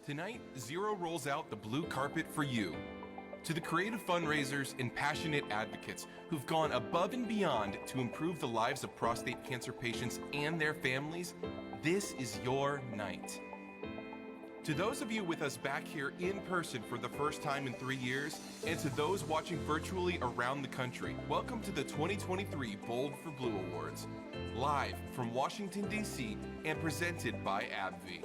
Tonight, Zero rolls out the blue carpet for you. To the creative fundraisers and passionate advocates who've gone above and beyond to improve the lives of prostate cancer patients and their families, this is your night. To those of you with us back here in person for the first time in 3 years, and to those watching virtually around the country, welcome to the 2023 Bold for Blue Awards, live from Washington, D.C. and presented by AbbVie.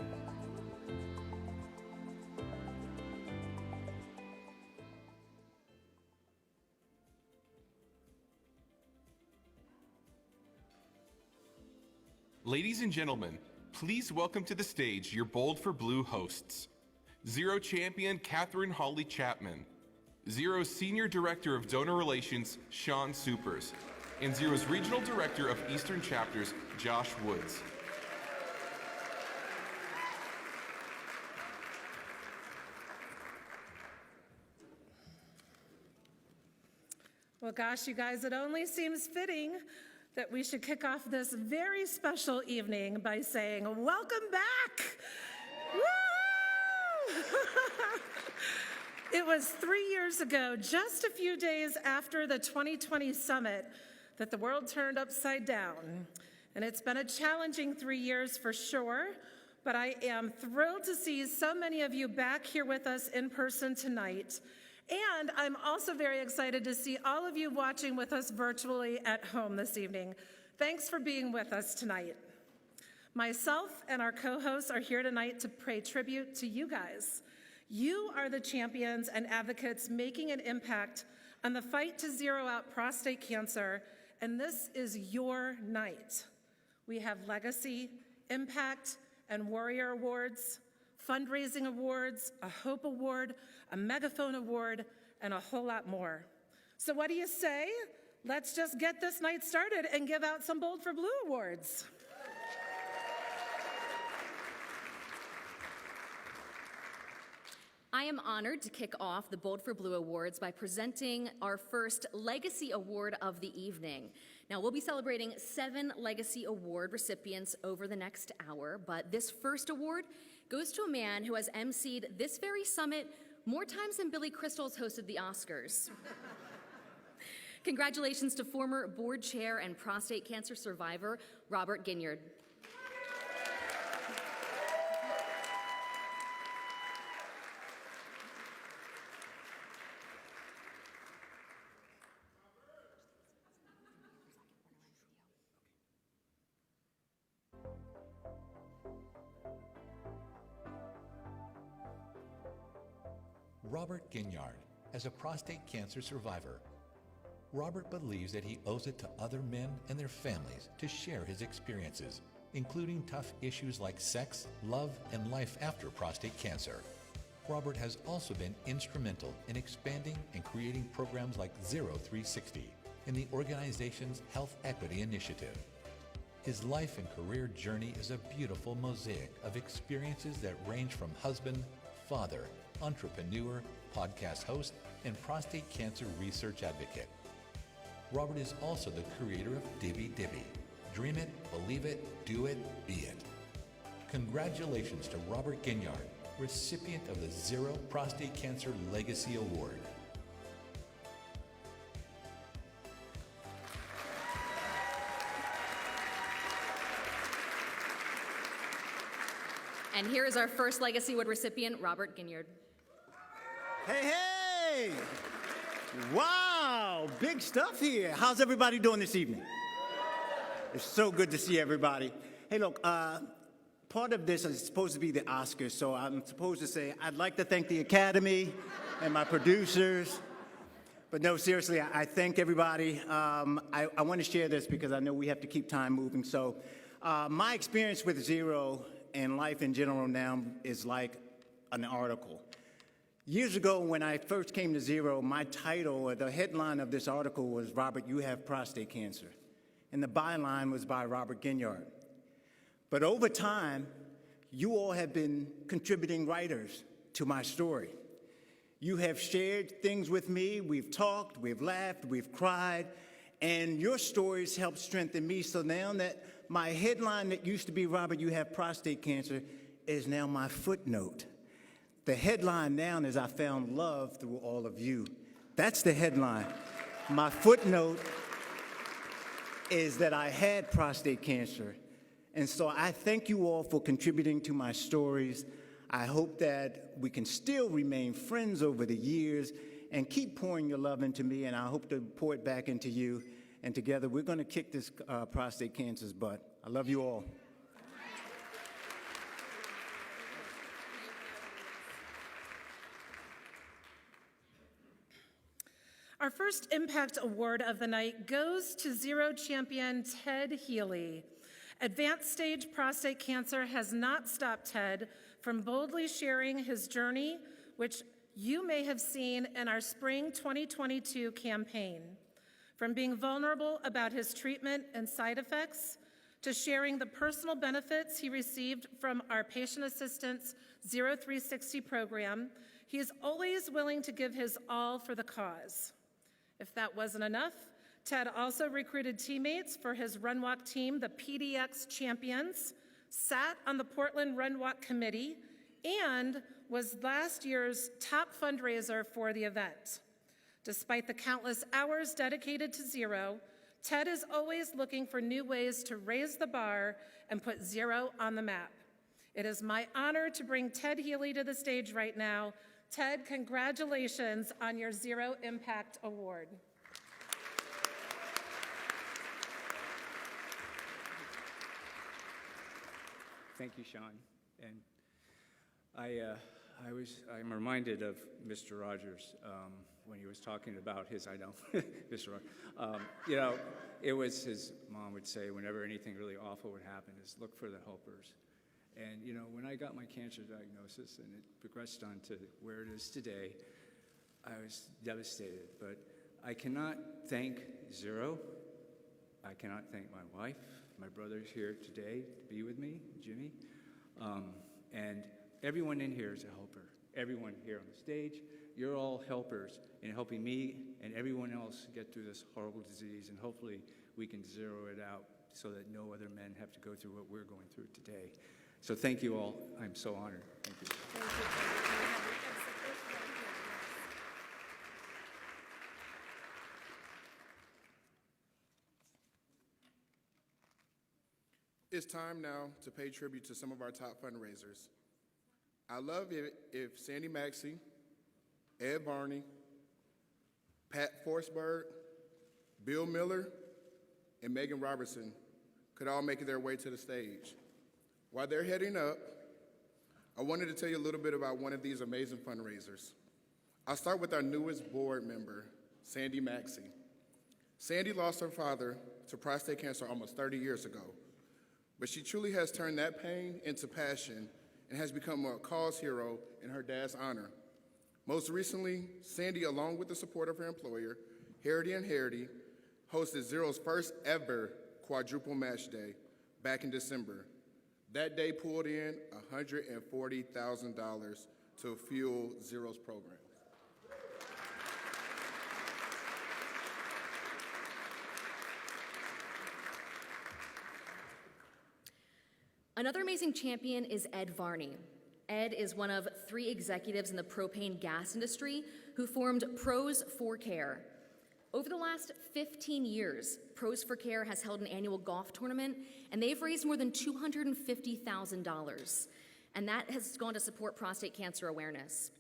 Ladies and gentlemen, please welcome to the stage your Bold for Blue hosts. Zero champion Catherine Hawley Chapman, Zero's Senior Director of Donor Relations Sean Supers, and Zero's Regional Director of Eastern Chapters Josh Woods. Well, gosh, you guys, it only seems fitting that we should kick off this very special evening by saying, welcome back! Woo! It was 3 years ago, just a few days after the 2020 summit, that the world turned upside down. And it's been a challenging 3 years for sure, but I am thrilled to see so many of you back here with us in person tonight. And I'm also very excited to see all of you watching with us virtually at home this evening. Thanks for being with us tonight. Myself and our co-hosts are here tonight to pay tribute to you guys. You are the champions and advocates making an impact on the fight to zero out prostate cancer, and this is your night. We have Legacy, Impact, and Warrior Awards, fundraising awards, a Hope Award, a Megaphone Award, and a whole lot more. So what do you say? Let's just get this night started and give out some Bold for Blue awards. I am honored to kick off the Bold for Blue Awards by presenting our first Legacy Award of the evening. Now, we'll be celebrating 7 Legacy Award recipients over the next hour, but this first award goes to a man who has emceed this very summit more times than Billy Crystal's hosted the Oscars. Congratulations to former board chair and prostate cancer survivor, Robert Ginyard. Robert Ginyard, as a prostate cancer survivor. Robert believes that he owes it to other men and their families to share his experiences, including tough issues like sex, love, and life after prostate cancer. Robert has also been instrumental in expanding and creating programs like ZERO 360 and the organization's Health Equity Initiative. His life and career journey is a beautiful mosaic of experiences that range from husband, father, entrepreneur, podcast host, and prostate cancer research advocate. Robert is also the creator of Dibby Dibby. Dream it, believe it, do it, be it. Congratulations to Robert Ginyard, recipient of the ZERO Prostate Cancer Legacy Award. And here is our first Legacy Award recipient, Robert Ginyard. Hey, hey! Wow, big stuff here. How's everybody doing this evening? It's so good to see everybody. Hey, look, part of this is supposed to be the Oscars, so I'm supposed to say I'd like to thank the Academy and my producers. But no, seriously, I thank everybody. I want to share this because I know we have to keep time moving. So my experience with Zero and life in general now is like an article. Years ago, when I first came to Zero, my title, or the headline of this article was, Robert, you have prostate cancer. And the byline was by Robert Ginyard. But over time, you all have been contributing writers to my story. You have shared things with me, we've talked, we've laughed, we've cried, and your stories help strengthen me. So now that my headline that used to be, Robert, you have prostate cancer, is now my footnote. The headline now is I found love through all of you. That's the headline. My footnote is that I had prostate cancer. And so I thank you all for contributing to my stories. I hope that we can still remain friends over the years and keep pouring your love into me, and I hope to pour it back into you. And together, we're going to kick this prostate cancer's butt. I love you all. Our first Impact Award of the night goes to ZERO champion Ted Healy. Advanced stage prostate cancer has not stopped Ted from boldly sharing his journey, which you may have seen in our spring 2022 campaign. From being vulnerable about his treatment and side effects, to sharing the personal benefits he received from our patient assistance ZERO 360 program, he is always willing to give his all for the cause. If that wasn't enough, Ted also recruited teammates for his Run Walk team, the PDX Champions, sat on the Portland Run Walk Committee, and was last year's top fundraiser for the event. Despite the countless hours dedicated to ZERO, Ted is always looking for new ways to raise the bar and put ZERO on the map. It is my honor to bring Ted Healy to the stage right now. Ted, congratulations on your ZERO Impact Award. Thank you, Sean. And I'm reminded of Mr. Rogers when he was talking about his, I know, Mr. Rogers. You know, it was his mom would say whenever anything really awful would happen is look for the helpers. And, you know, when I got my cancer diagnosis and it progressed on to where it is today, I was devastated. But I cannot thank ZERO. I cannot thank my wife, my brother's here today to be with me, Jimmy. And everyone in here is a helper. Everyone here on the stage, you're all helpers in helping me and everyone else get through this horrible disease. And hopefully we can zero it out so that no other men have to go through what we're going through today. So thank you all. I'm so honored. Thank you. Thank you. It's time now to pay tribute to some of our top fundraisers. I'd love it if Sandy Maxey, Ed Varney, Pat Forsberg, Bill Miller, and Megan Robertson could all make their way to the stage. While they're heading up, I wanted to tell you a little bit about one of these amazing fundraisers. I'll start with our newest board member, Sandy Maxey. Sandy lost her father to prostate cancer almost 30 years ago, but she truly has turned that pain into passion and has become a cause hero in her dad's honor. Most recently, Sandy, along with the support of her employer, Harity & Harity, hosted ZERO's first ever quadruple match day back in December. That day pulled in $140,000 to fuel ZERO's program. Another amazing champion is Ed Varney. Ed is one of 3 executives in the propane gas industry who formed Pros for Care. Over the last 15 years, Pros for Care has held an annual golf tournament, and they've raised more than $250,000, and that has gone to support prostate cancer awareness.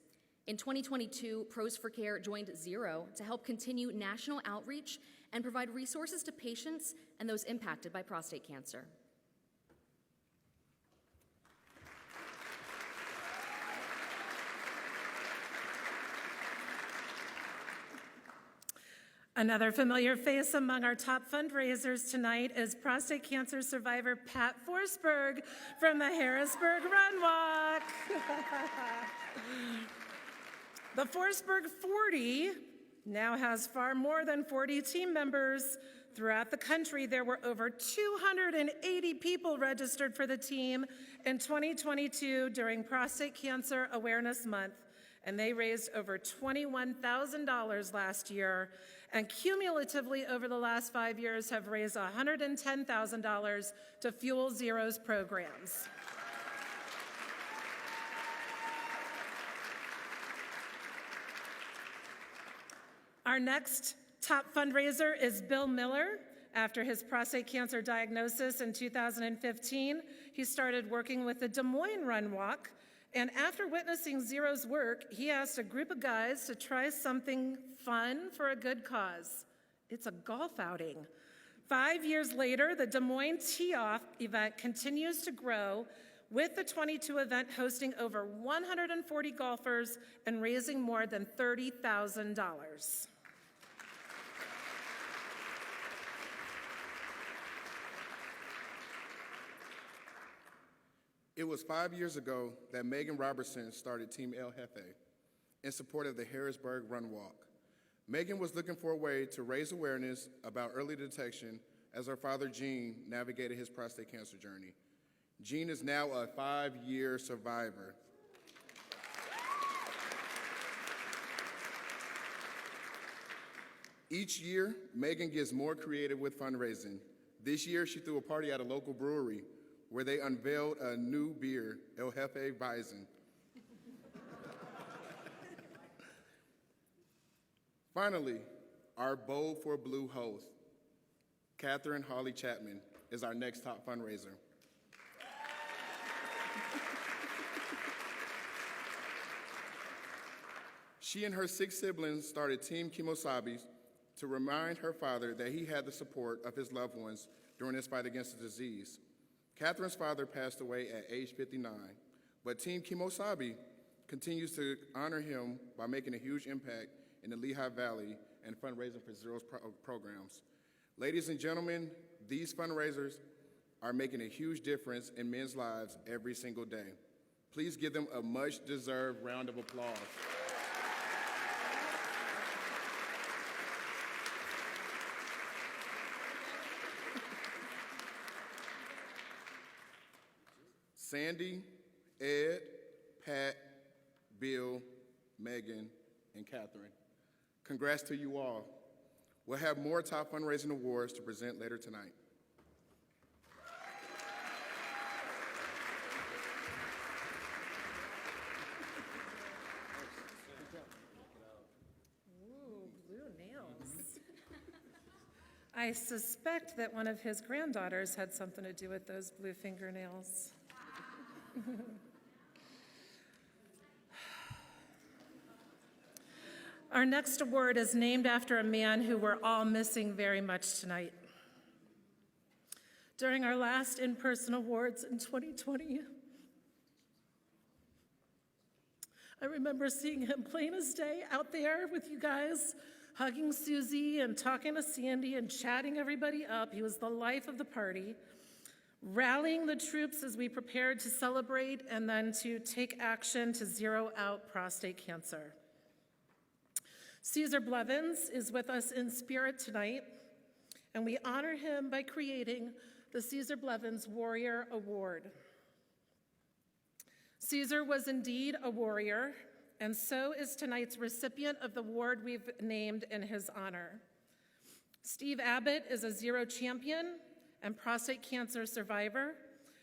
In 2022, Pros for Care joined ZERO to help continue national outreach and provide resources to patients and those impacted by prostate cancer. Another familiar face among our top fundraisers tonight is prostate cancer survivor Pat Forsberg from the Harrisburg Run Walk. The Forsberg 40 now has far more than 40 team members. Throughout the country, there were over 280 people registered for the team in 2022 during Prostate Cancer Awareness Month, and they raised over $21,000 last year, and cumulatively over the last 5 years have raised $110,000 to fuel ZERO's programs. Our next top fundraiser is Bill Miller. After his prostate cancer diagnosis in 2015, he started working with the Des Moines Run Walk, and after witnessing Zero's work, he asked a group of guys to try something fun for a good cause. It's a golf outing. 5 years later, the Des Moines Tee-Off event continues to grow, with the 22 event hosting over 140 golfers and raising more than $30,000. It was 5 years ago that Megan Robertson started Team El Jefe in support of the Harrisburg Run Walk. Megan was looking for a way to raise awareness about early detection as her father, Gene, navigated his prostate cancer journey. Gene is now a 5-year survivor. Each year, Megan gets more creative with fundraising. This year, she threw a party at a local brewery where they unveiled a new beer, El Jefe Bison. Finally, our Bold for Blue host, Catherine Hawley Chapman, is our next top fundraiser. She and her 6 siblings started Team Kemosabe to remind her father that he had the support of his loved ones during his fight against the disease. Catherine's father passed away at age 59, but Team Kemosabe continues to honor him by making a huge impact in the Lehigh Valley and fundraising for ZERO's programs. Ladies and gentlemen, these fundraisers are making a huge difference in men's lives every single day. Please give them a much-deserved round of applause. Sandy, Ed, Pat, Bill, Megan, and Catherine. Congrats to you all. We'll have more top fundraising awards to present later tonight. Ooh, blue nails. I suspect that one of his granddaughters had something to do with those blue fingernails. Our next award is named after a man who we're all missing very much tonight. During our last in-person awards in 2020, I remember seeing him plain as day out there with you guys, hugging Susie and talking to Sandy and chatting everybody up. He was the life of the party, rallying the troops as we prepared to celebrate and then to take action to zero out prostate cancer. Caesar Blevins is with us in spirit tonight, and we honor him by creating the Caesar Blevins Warrior Award. Caesar was indeed a warrior, and so is tonight's recipient of the award we've named in his honor. Steve Abbott is a ZERO champion and prostate cancer survivor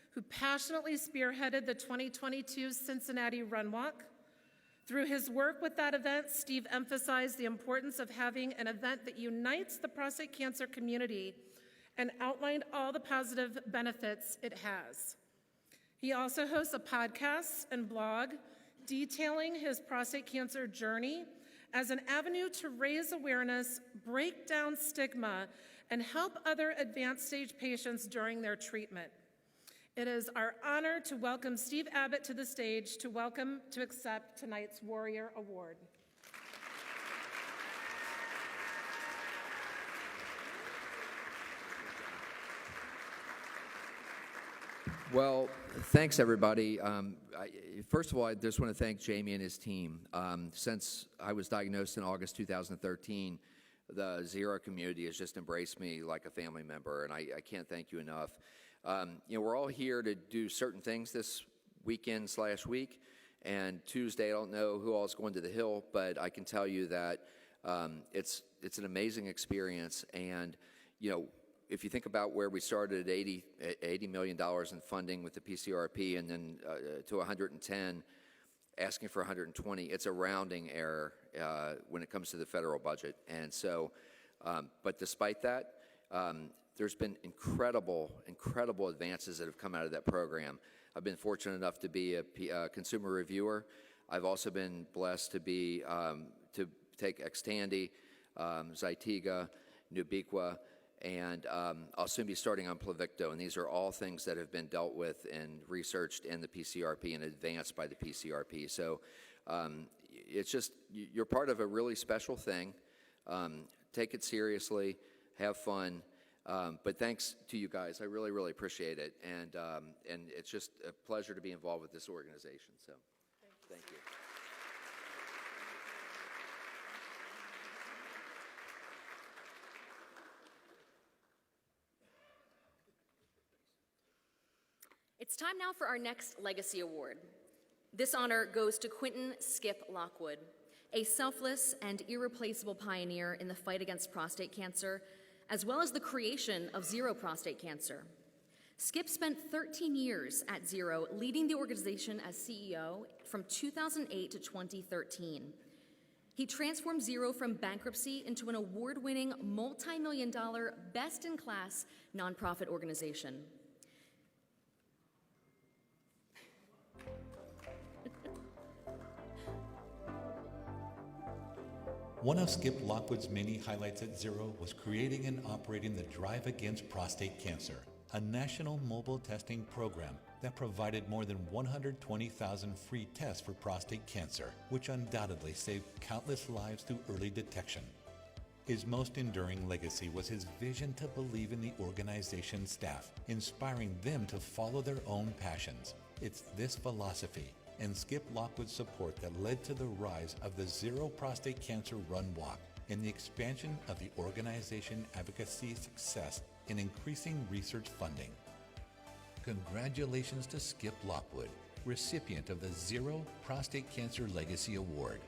who passionately spearheaded the 2022 Cincinnati Run Walk. Through his work with that event, Steve emphasized the importance of having an event that unites the prostate cancer community and outlined all the positive benefits it has. He also hosts a podcast and blog detailing his prostate cancer journey as an avenue to raise awareness, break down stigma, and help other advanced stage patients during their treatment. It is our honor to welcome Steve Abbott to the stage to accept tonight's Warrior Award. Well, thanks everybody. First of all, I just want to thank Jamie and his team. Since I was diagnosed in August 2013, the ZERO community has just embraced me like a family member, and I can't thank you enough. We're all here to do certain things this weekend/week, and Tuesday, I don't know who all is going to the Hill, but I can tell you that it's an amazing experience. And, if you think about where we started at $80 million in funding with the PCRP and then to 110, asking for 120. It's a rounding error when it comes to the federal budget. And so, but despite that, there's been incredible advances that have come out of that program. I've been fortunate enough to be a consumer reviewer. I've also been blessed to be to take Xtandi, Zytiga, Nubequa, and I'll soon be starting on Pluvicto. And these are all things that have been dealt with and researched in the PCRP and advanced by the PCRP. So it's just, you're part of a really special thing. Take it seriously, have fun. But thanks to you guys. I really, really appreciate it. And it's just a pleasure to be involved with this organization. So thank you. It's time now for our next Legacy Award. This honor goes to Quentin Skip Lockwood, a selfless and irreplaceable pioneer in the fight against prostate cancer, as well as the creation of ZERO Prostate Cancer. Skip spent 13 years at ZERO, leading the organization as CEO from 2008 to 2013. He transformed ZERO from bankruptcy into an award-winning, multi-million-dollar, best-in-class nonprofit organization. One of Skip Lockwood's many highlights at ZERO was creating and operating the Drive Against Prostate Cancer, a national mobile testing program that provided more than 120,000 free tests for prostate cancer, which undoubtedly saved countless lives through early detection. His most enduring legacy was his vision to believe in the organization's staff, inspiring them to follow their own passions. It's this philosophy and Skip Lockwood's support that led to the rise of the ZERO Prostate Cancer Run Walk and the expansion of the organization advocacy success in increasing research funding. Congratulations to Skip Lockwood, recipient of the ZERO Prostate Cancer Legacy Award.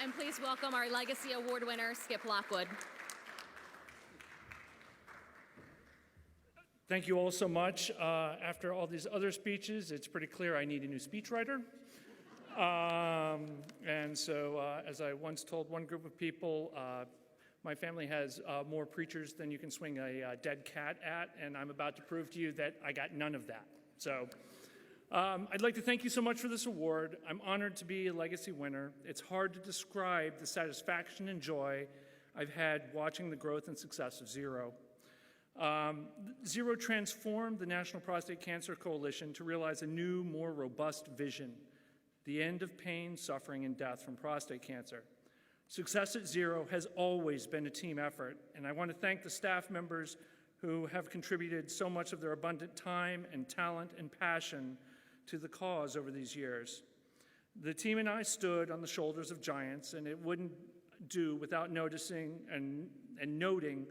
And please welcome our Legacy Award winner, Skip Lockwood. Thank you all so much. After all these other speeches, it's pretty clear I need a new speechwriter. And so, as I once told one group of people, my family has more preachers than you can swing a dead cat at, and I'm about to prove to you that I got none of that. So, I'd like to thank you so much for this award. I'm honored to be a legacy winner. It's hard to describe the satisfaction and joy I've had watching the growth and success of ZERO. ZERO transformed the National Prostate Cancer Coalition to realize a new, more robust vision: the end of pain, suffering, and death from prostate cancer. Success at ZERO has always been a team effort, and I want to thank the staff members who have contributed so much of their abundant time and talent and passion to the cause over these years. The team and I stood on the shoulders of giants, and it wouldn't do without noticing and noting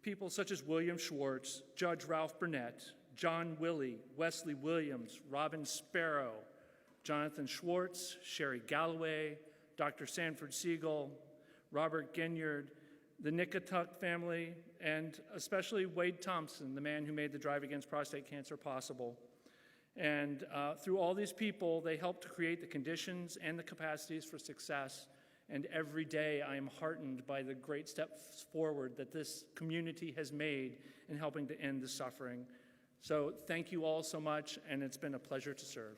people such as William Schwartz, Judge Ralph Burnett, John Willey, Wesley Williams, Robin Sparrow, Jonathan Schwartz, Sherry Galloway, Dr. Sanford Siegel, Robert Ginyard, the Nickatuck family, and especially Wade Thompson, the man who made the Drive Against Prostate Cancer possible. And through all these people, they helped to create the conditions and the capacities for success. And every day I am heartened by the great steps forward that this community has made in helping to end the suffering. So thank you all so much, and it's been a pleasure to serve.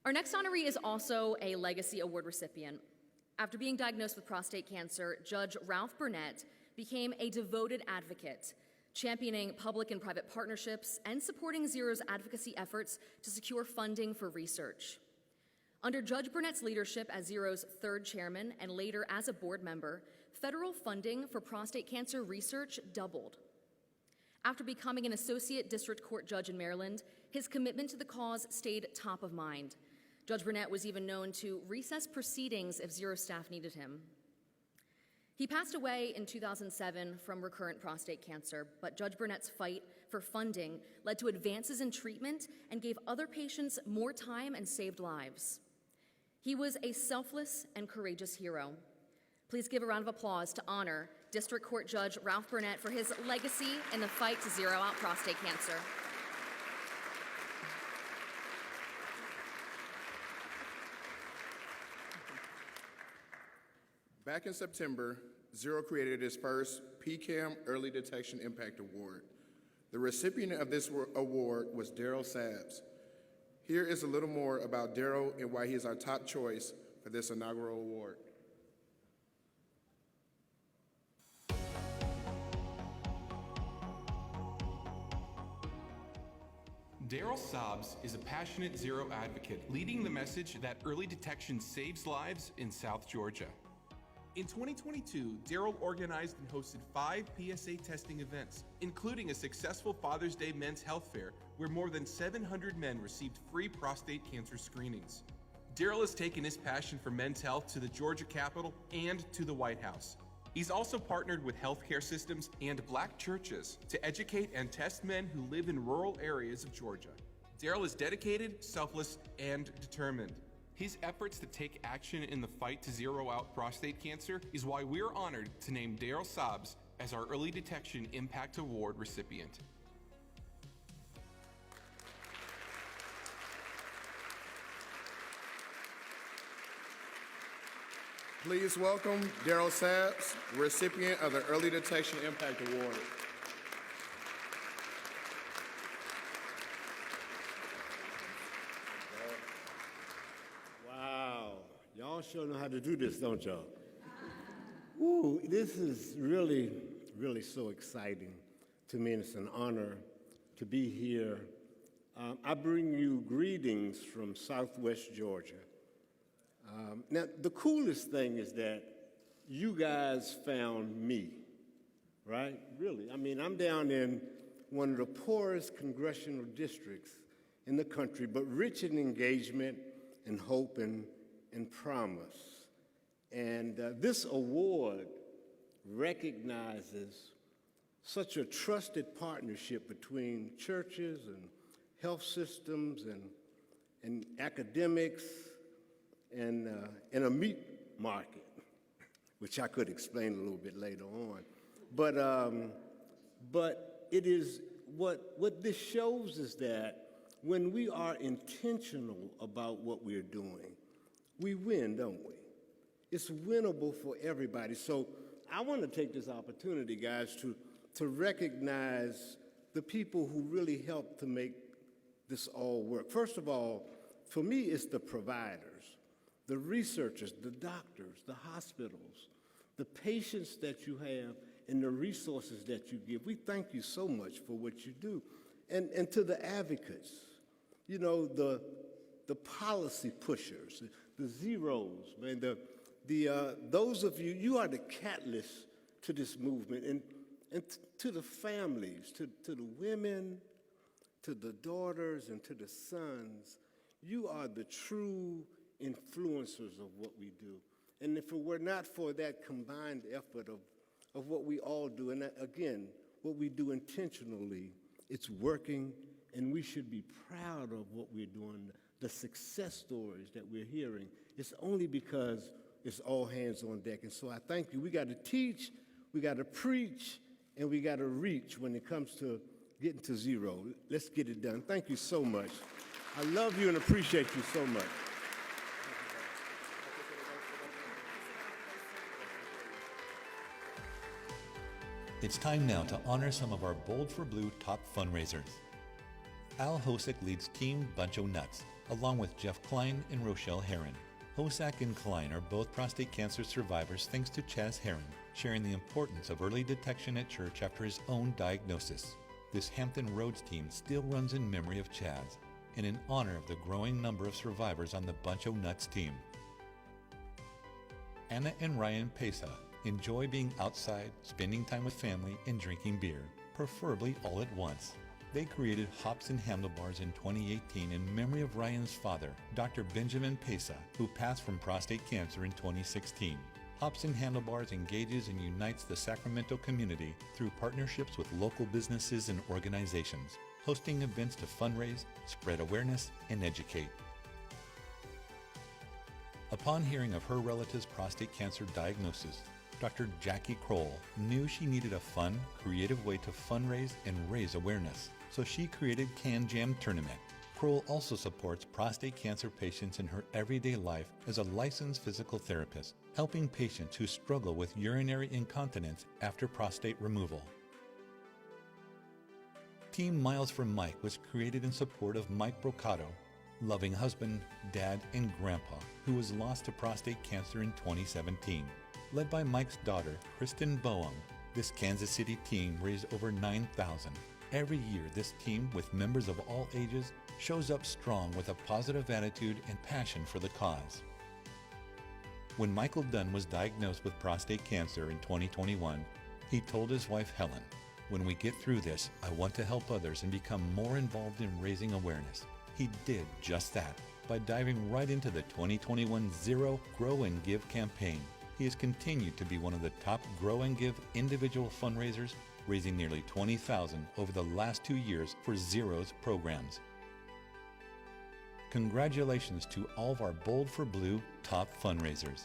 Our next honoree is also a Legacy Award recipient. After being diagnosed with prostate cancer, Judge Ralph Burnett became a devoted advocate, championing public and private partnerships and supporting ZERO's advocacy efforts to secure funding for research. Under Judge Burnett's leadership as ZERO's third chairman and later as a board member, federal funding for prostate cancer research doubled. After becoming an associate district court judge in Maryland, his commitment to the cause stayed top of mind. Judge Burnett was even known to recess proceedings if ZERO staff needed him. He passed away in 2007 from recurrent prostate cancer, but Judge Burnett's fight for funding led to advances in treatment and gave other patients more time and saved lives. He was a selfless and courageous hero. Please give a round of applause to honor District Court Judge Ralph Burnett for his legacy in the fight to zero out prostate cancer. Back in September, ZERO created its first PCAM Early Detection Impact Award. The recipient of this award was Daryl Sabbs. Here is a little more about Daryl and why he is our top choice for this inaugural award. Daryl Sabbs is a passionate Zero advocate, leading the message that early detection saves lives in South Georgia. In 2022, Daryl organized and hosted 5 PSA testing events, including a successful Father's Day Men's Health Fair, where more than 700 men received free prostate cancer screenings. Daryl has taken his passion for men's health to the Georgia Capitol and to the White House. He's also partnered with healthcare systems and Black churches to educate and test men who live in rural areas of Georgia. Daryl is dedicated, selfless, and determined. His efforts to take action in the fight to zero out prostate cancer is why we're honored to name Daryl Sabbs as our Early Detection Impact Award recipient. Please welcome Daryl Sabbs, recipient of the Early Detection Impact Award. Wow, y'all sure know how to do this, don't y'all? Ooh, this is really, really so exciting to me, and it's an honor to be here. I bring you greetings from Southwest Georgia. Now, the coolest thing is that you guys found me, right? Really. I mean, I'm down in one of the poorest congressional districts in the country, but rich in engagement and hope and promise. And this award recognizes such a trusted partnership between churches and health systems and academics and a meat market, which I could explain a little bit later on. But it is what this shows is that when we are intentional about what we're doing, we win, don't we? It's winnable for everybody. So I want to take this opportunity, guys, to recognize the people who really helped to make this all work. First of all, for me, it's the providers, the researchers, the doctors, the hospitals, the patients that you have, and the resources that you give. We thank you so much for what you do. And to the advocates, you know, the policy pushers, the zeros, man, those of you, you are the catalyst to this movement, and to the families, to the women, to the daughters, and to the sons. You are the true influencers of what we do. And if it were not for that combined effort of what we all do, and again, what we do intentionally, it's working, and we should be proud of what we're doing, the success stories that we're hearing. It's only because it's all hands on deck. And so I thank you. We got to teach, we got to preach, and we got to reach when it comes to getting to zero. Let's get it done. Thank you so much. I love you and appreciate you so much. It's time now to honor some of our Bold for Blue top fundraisers. Al Hosick leads Team Bunch O' Nuts, along with Jeff Klein and Rochelle Herron. Hosack and Klein are both prostate cancer survivors thanks to Chaz Herron, sharing the importance of early detection at church after his own diagnosis. This Hampton Roads team still runs in memory of Chaz and in honor of the growing number of survivors on the Bunch O' Nuts team. Anna and Ryan Pesa enjoy being outside, spending time with family, and drinking beer, preferably all at once. They created Hops and Handlebars in 2018 in memory of Ryan's father, Dr. Benjamin Pesa, who passed from prostate cancer in 2016. Hobson Handlebars engages and unites the Sacramento community through partnerships with local businesses and organizations, hosting events to fundraise, spread awareness, and educate. Upon hearing of her relative's prostate cancer diagnosis, Dr. Jackie Kroll knew she needed a fun, creative way to fundraise and raise awareness, so she created Can Jam Tournament. Kroll also supports prostate cancer patients in her everyday life as a licensed physical therapist, helping patients who struggle with urinary incontinence after prostate removal. Team Miles for Mike was created in support of Mike Brocato, loving husband, dad, and grandpa who was lost to prostate cancer in 2017. Led by Mike's daughter, Kristen Boehm, this Kansas City team raised over $9,000. Every year, this team, with members of all ages, shows up strong with a positive attitude and passion for the cause. When Michael Dunn was diagnosed with prostate cancer in 2021, he told his wife Helen, "When we get through this, I want to help others and become more involved in raising awareness." He did just that by diving right into the 2021 ZERO Grow and Give campaign. He has continued to be one of the top Grow and Give individual fundraisers, raising nearly $20,000 over the last 2 years for ZERO's programs. Congratulations to all of our Bold for Blue top fundraisers.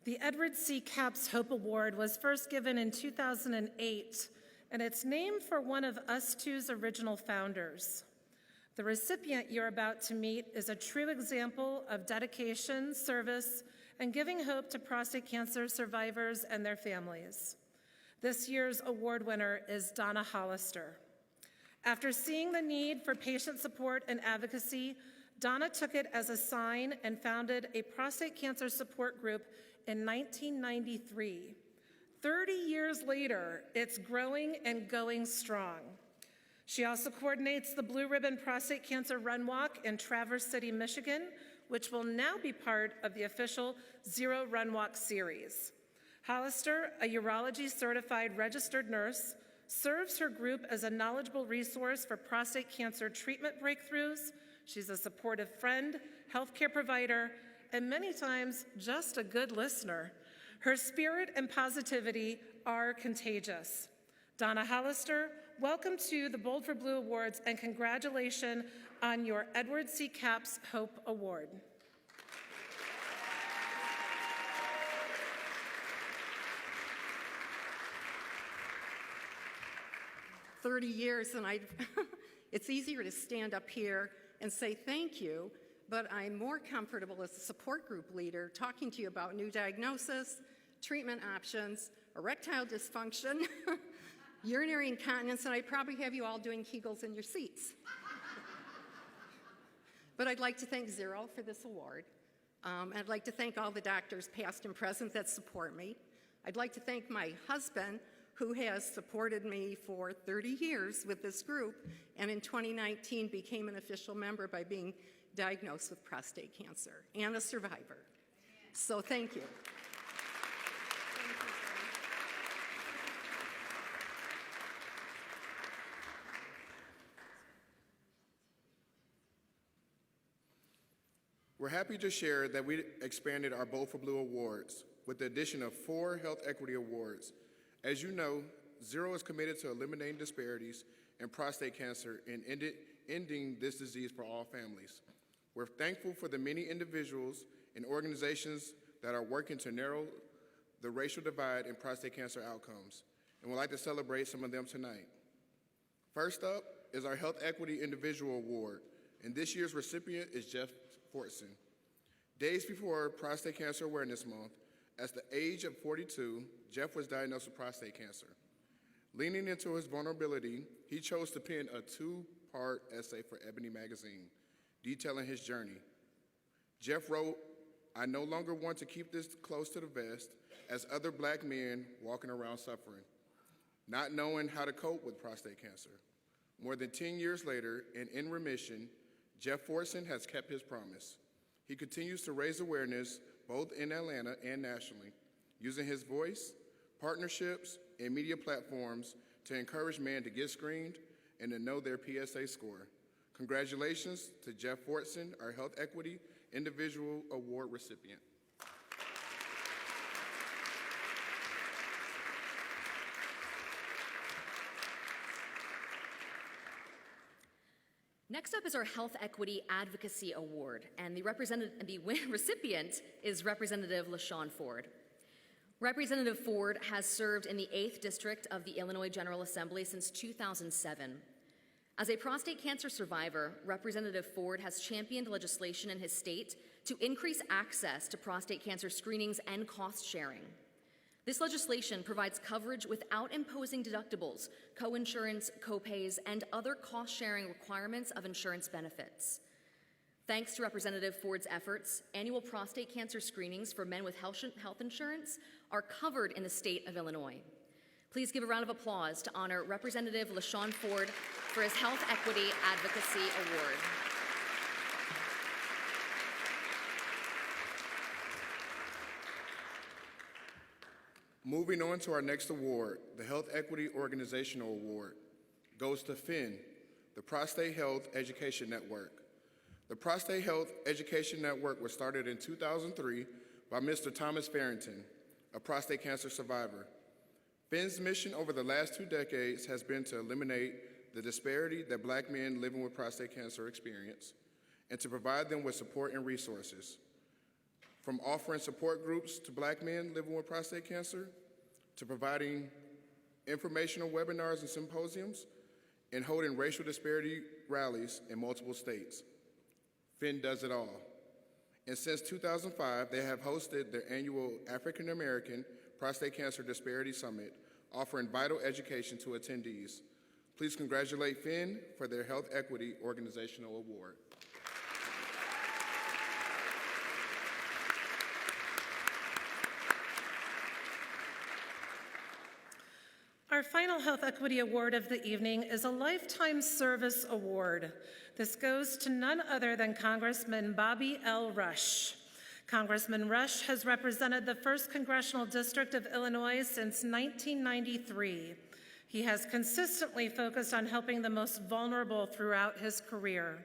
The Edward C. Capps Hope Award was first given in 2008, and it's named for one of Us Two's original founders. The recipient you're about to meet is a true example of dedication, service, and giving hope to prostate cancer survivors and their families. This year's award winner is Donna Hollister. After seeing the need for patient support and advocacy, Donna took it as a sign and founded a prostate cancer support group in 1993. 30 years later, it's growing and going strong. She also coordinates the Blue Ribbon Prostate Cancer Run Walk in Traverse City, Michigan, which will now be part of the official ZERO Run Walk series. Hollister, a urology certified registered nurse, serves her group as a knowledgeable resource for prostate cancer treatment breakthroughs. She's a supportive friend, healthcare provider, and many times just a good listener. Her spirit and positivity are contagious. Donna Hollister, welcome to the Bold for Blue Awards and congratulations on your Edward C. Capps Hope Award. Years, and it's easier to stand up here and say thank you, but I'm more comfortable as a support group leader talking to you about new diagnosis, treatment options, erectile dysfunction, urinary incontinence, and I'd probably have you all doing Kegels in your seats. But I'd like to thank ZERO for this award. I'd like to thank all the doctors, past and present, that support me. I'd like to thank my husband, who has supported me for 30 years with this group, and in 2019 became an official member by being diagnosed with prostate cancer and a survivor. So thank you. We're happy to share that we expanded our Bold for Blue Awards with the addition of 4 Health Equity Awards. As you know, ZERO is committed to eliminating disparities in prostate cancer and ending this disease for all families. We're thankful for the many individuals and organizations that are working to narrow the racial divide in prostate cancer outcomes, and we'd like to celebrate some of them tonight. First up is our Health Equity Individual Award, and this year's recipient is Jeff Fortson. Days before Prostate Cancer Awareness Month, at the age of 42, Jeff was diagnosed with prostate cancer. Leaning into his vulnerability, he chose to pen a 2-part essay for Ebony magazine, detailing his journey. Jeff wrote, "I no longer want to keep this close to the vest as other black men walking around suffering, not knowing how to cope with prostate cancer." More than 10 years later, and in remission, Jeff Fortson has kept his promise. He continues to raise awareness both in Atlanta and nationally, using his voice, partnerships, and media platforms to encourage men to get screened and to know their PSA score. Congratulations to Jeff Fortson, our Health Equity Individual Award recipient. Next up is our Health Equity Advocacy Award, and the recipient is Representative LaShawn Ford. Representative Ford has served in the 8th District of the Illinois General Assembly since 2007. As a prostate cancer survivor, Representative Ford has championed legislation in his state to increase access to prostate cancer screenings and cost sharing. This legislation provides coverage without imposing deductibles, coinsurance, copays, and other cost-sharing requirements of insurance benefits. Thanks to Representative Ford's efforts, annual prostate cancer screenings for men with health insurance are covered in the state of Illinois. Please give a round of applause to honor Representative LaShawn Ford for his Health Equity Advocacy Award. Moving on to our next award, the Health Equity Organizational Award, goes to FIN, the Prostate Health Education Network. The Prostate Health Education Network was started in 2003 by Mr. Thomas Farrington, a prostate cancer survivor. FIN's mission over the last 2 decades has been to eliminate the disparity that Black men living with prostate cancer experience and to provide them with support and resources. From offering support groups to Black men living with prostate cancer, to providing informational webinars and symposiums, and holding racial disparity rallies in multiple states. FIN does it all. And since 2005, they have hosted their annual African American Prostate Cancer Disparity Summit, offering vital education to attendees. Please congratulate FIN for their Health Equity Organizational Award. Our final Health Equity Award of the evening is a Lifetime Service Award. This goes to none other than Congressman Bobby L. Rush. Congressman Rush has represented the 1st Congressional District of Illinois since 1993. He has consistently focused on helping the most vulnerable throughout his career.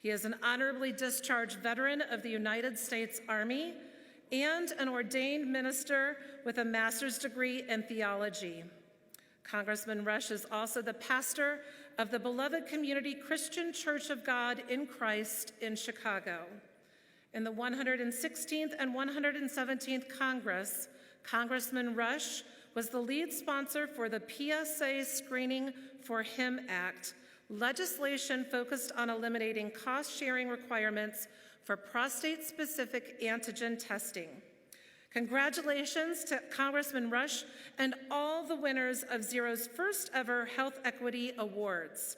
He is an honorably discharged veteran of the United States Army and an ordained minister with a master's degree in theology. Congressman Rush is also the pastor of the beloved Community Christian Church of God in Christ in Chicago. In the 116th and 117th Congress, Congressman Rush was the lead sponsor for the PSA Screening for Him Act, legislation focused on eliminating cost-sharing requirements for prostate-specific antigen testing. Congratulations to Congressman Rush and all the winners of ZERO's first ever Health Equity Awards.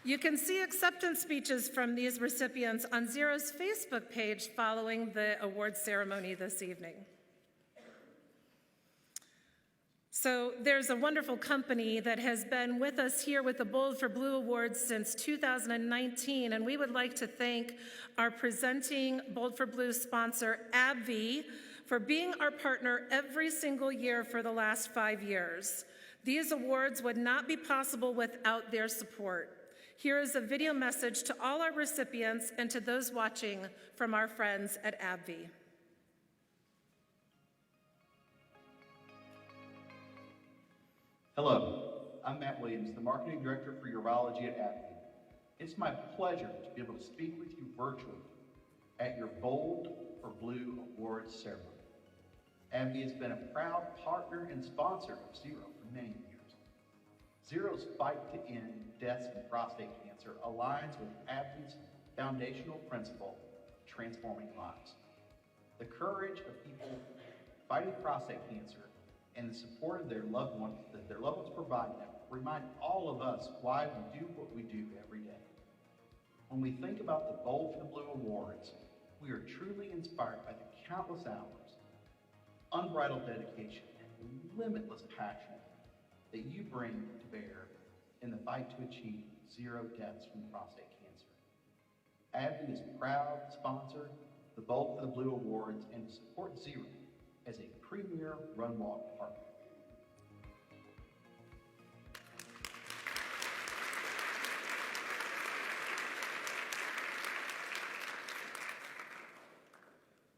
You can see acceptance speeches from these recipients on ZERO's Facebook page following the award ceremony this evening. So there's a wonderful company that has been with us here with the Bold for Blue Awards since 2019, and we would like to thank our presenting Bold for Blue sponsor, AbbVie, for being our partner every single year for the last 5 years. These awards would not be possible without their support. Here is a video message to all our recipients and to those watching from our friends at AbbVie. Hello, I'm Matt Williams, the Marketing Director for Urology at AbbVie. It's my pleasure to be able to speak with you virtually at your Bold for Blue Awards ceremony. AbbVie has been a proud partner and sponsor of ZERO for many years. ZERO's fight to end deaths from prostate cancer aligns with AbbVie's foundational principle, transforming lives. The courage of people fighting prostate cancer and the support of their loved ones that their loved ones provide them remind all of us why we do what we do every day. When we think about the Bold for the Blue Awards, we are truly inspired by the countless hours, unbridled dedication, and limitless passion that you bring to bear in the fight to achieve 0 deaths from prostate cancer. AbbVie is a proud sponsor the Bolt for the Blue Awards and to support ZERO as a premier run walk partner.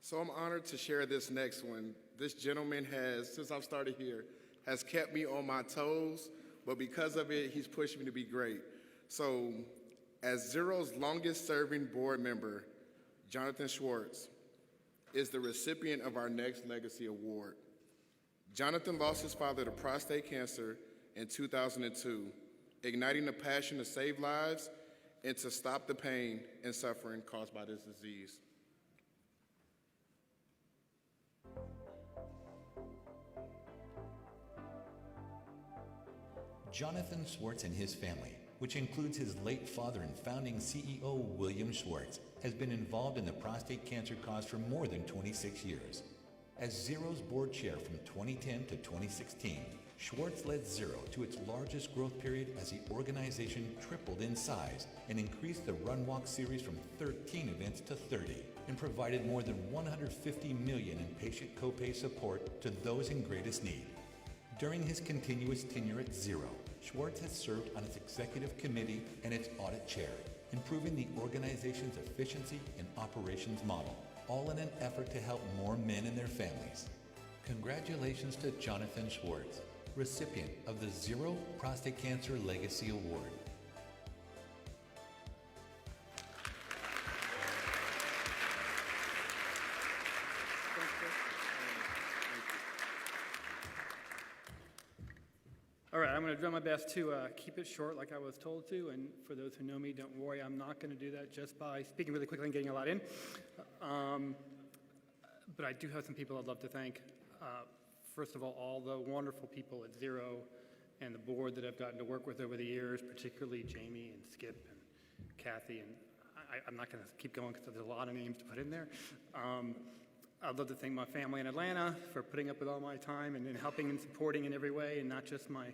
So I'm honored to share this next one. This gentleman has, since I've started here, has kept me on my toes, but because of it, he's pushed me to be great. So as ZERO's longest serving board member, Jonathan Schwartz is the recipient of our next Legacy Award. Jonathan lost his father to prostate cancer in 2002, igniting a passion to save lives and to stop the pain and suffering caused by this disease. Jonathan Schwartz and his family, which includes his late father and founding CEO William Schwartz, has been involved in the prostate cancer cause for more than 26 years. As ZERO's board chair from 2010 to 2016, Schwartz led ZERO to its largest growth period as the organization tripled in size and increased the Run Walk series from 13 events to 30, and provided more than $150 million in patient copay support to those in greatest need. During his continuous tenure at ZERO, Schwartz has served on its executive committee and its audit chair, improving the organization's efficiency and operations model, all in an effort to help more men and their families. Congratulations to Jonathan Schwartz, recipient of the ZERO Prostate Cancer Legacy Award. All right, I'm going to do my best to keep it short like I was told to, and for those who know me, don't worry, I'm not going to do that just by speaking really quickly and getting a lot in. But I do have some people I'd love to thank. First of all the wonderful people at ZERO and the board that I've gotten to work with over the years, particularly Jamie and Skip and Kathy, and I'm not going to keep going because there's a lot of names to put in there. I'd love to thank my family in Atlanta for putting up with all my time and helping and supporting in every way, and not just my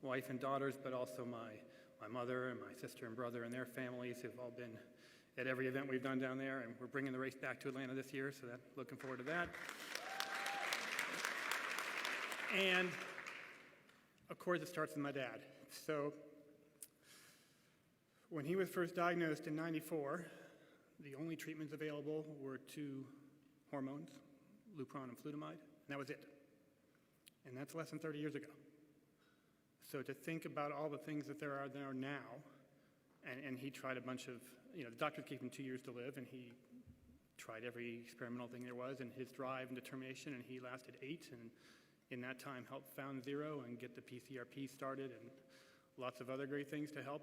wife and daughters, but also my mother and my sister and brother and their families who've all been at every event we've done down there, and we're bringing the race back to Atlanta this year, so looking forward to that. And, of course, it starts with my dad. So when he was first diagnosed in '94, the only treatments available were 2 hormones, Lupron and flutamide, and that was it. And that's less than 30 years ago. So to think about all the things that there are now, and he tried a bunch of, the doctors gave him 2 years to live, and he tried every experimental thing there was, and his drive and determination, and he lasted 8, and in that time helped found ZERO and get the PCRP started, and lots of other great things to help.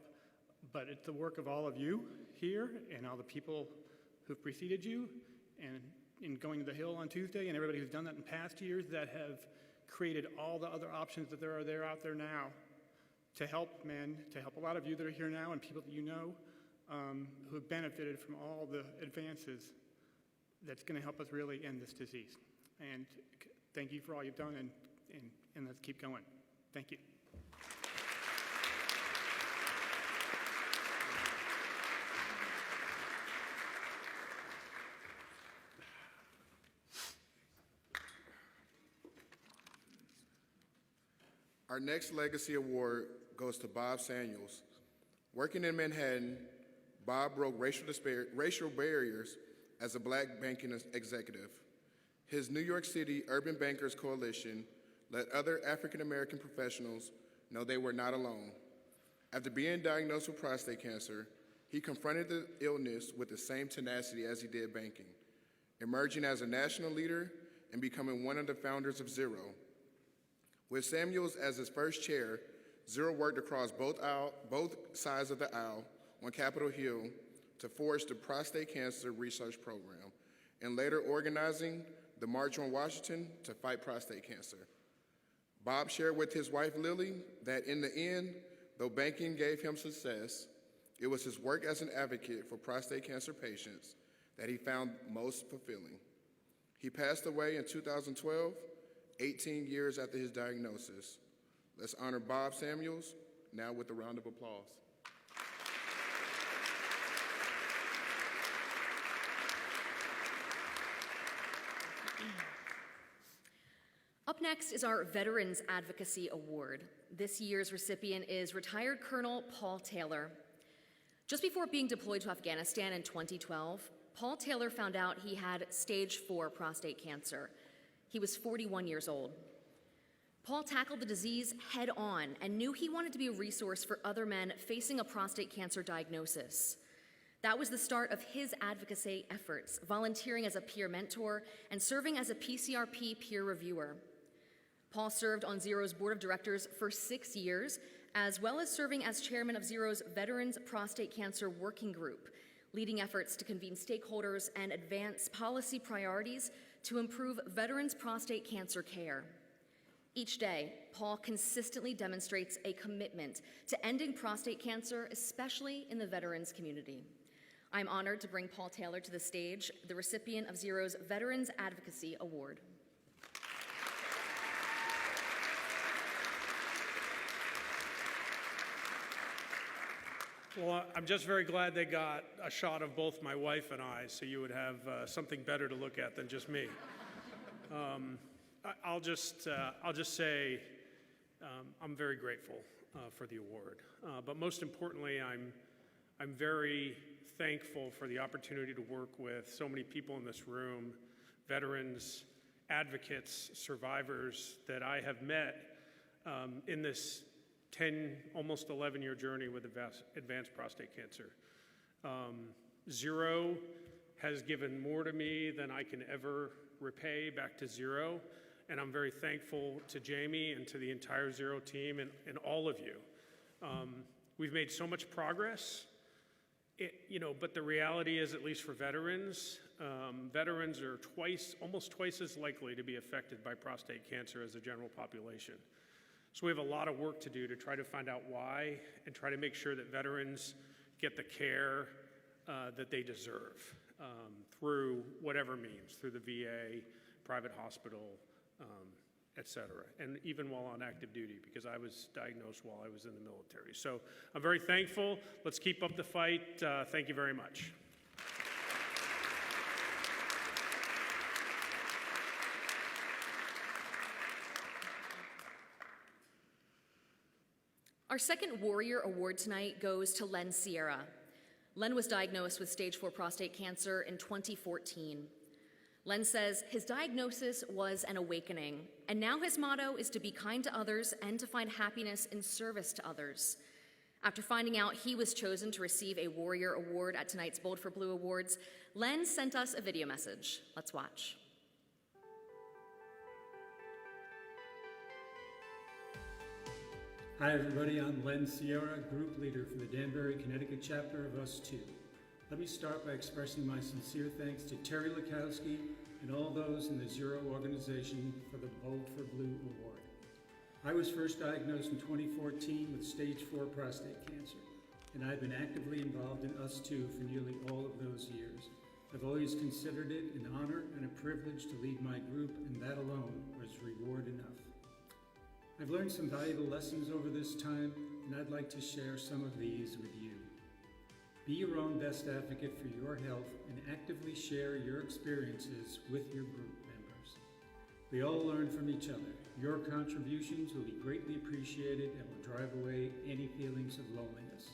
But it's the work of all of you here, and all the people who've preceded you, and in going to the Hill on Tuesday, and everybody who's done that in past years that have created all the other options that there are out there now to help men, to help a lot of you that are here now and people that you know who have benefited from all the advances that's going to help us really end this disease. And thank you for all you've done, and let's keep going. Thank you. Our next Legacy Award goes to Bob Samuels. Working in Manhattan, Bob broke racial barriers as a black banking executive. His New York City Urban Bankers Coalition let other African American professionals know they were not alone. After being diagnosed with prostate cancer, he confronted the illness with the same tenacity as he did banking, emerging as a national leader and becoming one of the founders of ZERO. With Samuels as his first chair, ZERO worked across both sides of the aisle on Capitol Hill to forge the prostate cancer research program, and later organizing the March on Washington to fight prostate cancer. Bob shared with his wife Lily that in the end, though banking gave him success, it was his work as an advocate for prostate cancer patients that he found most fulfilling. He passed away in 2012, 18 years after his diagnosis. Let's honor Bob Samuels now with a round of applause. Up next is our Veterans Advocacy Award. This year's recipient is retired Colonel Paul Taylor. Just before being deployed to Afghanistan in 2012, Paul Taylor found out he had stage 4 prostate cancer. He was 41 years old. Paul tackled the disease head on and knew he wanted to be a resource for other men facing a prostate cancer diagnosis. That was the start of his advocacy efforts, volunteering as a peer mentor and serving as a PCRP peer reviewer. Paul served on ZERO's board of directors for 6 years, as well as serving as chairman of ZERO's Veterans Prostate Cancer Working Group, leading efforts to convene stakeholders and advance policy priorities to improve veterans' prostate cancer care. Each day, Paul consistently demonstrates a commitment to ending prostate cancer, especially in the veterans community. I'm honored to bring Paul Taylor to the stage, the recipient of ZERO's Veterans Advocacy Award. Well, I'm just very glad they got a shot of both my wife and I, so you would have something better to look at than just me. I'll just say I'm very grateful for the award, but most importantly, I'm very thankful for the opportunity to work with so many people in this room, veterans, advocates, survivors that I have met in this 10, almost 11-year journey with advanced prostate cancer. ZERO has given more to me than I can ever repay back to ZERO, and I'm very thankful to Jamie and to the entire ZERO team and all of you. We've made so much progress, but the reality is, at least for veterans, veterans are almost twice as likely to be affected by prostate cancer as the general population. So we have a lot of work to do to try to find out why and try to make sure that veterans get the care that they deserve through whatever means, through the VA, private hospital, et cetera, and even while on active duty, because I was diagnosed while I was in the military. So I'm very thankful. Let's keep up the fight. Thank you very much. Our second Warrior Award tonight goes to Len Sierra. Len was diagnosed with stage 4 prostate cancer in 2014. Len says his diagnosis was an awakening, and now his motto is to be kind to others and to find happiness in service to others. After finding out he was chosen to receive a Warrior Award at tonight's Bold for Blue Awards, Len sent us a video message. Let's watch. Hi everybody, I'm Len Sierra, group leader for the Danbury, Connecticut chapter of Us Too. Let me start by expressing my sincere thanks to Terry Lukowski and all those in the ZERO organization for the Bold for Blue Award. I was first diagnosed in 2014 with stage 4 prostate cancer, and I've been actively involved in Us Too for nearly all of those years. I've always considered it an honor and a privilege to lead my group, and that alone was reward enough. I've learned some valuable lessons over this time, and I'd like to share some of these with you. Be your own best advocate for your health and actively share your experiences with your group members. We all learn from each other. Your contributions will be greatly appreciated and will drive away any feelings of loneliness.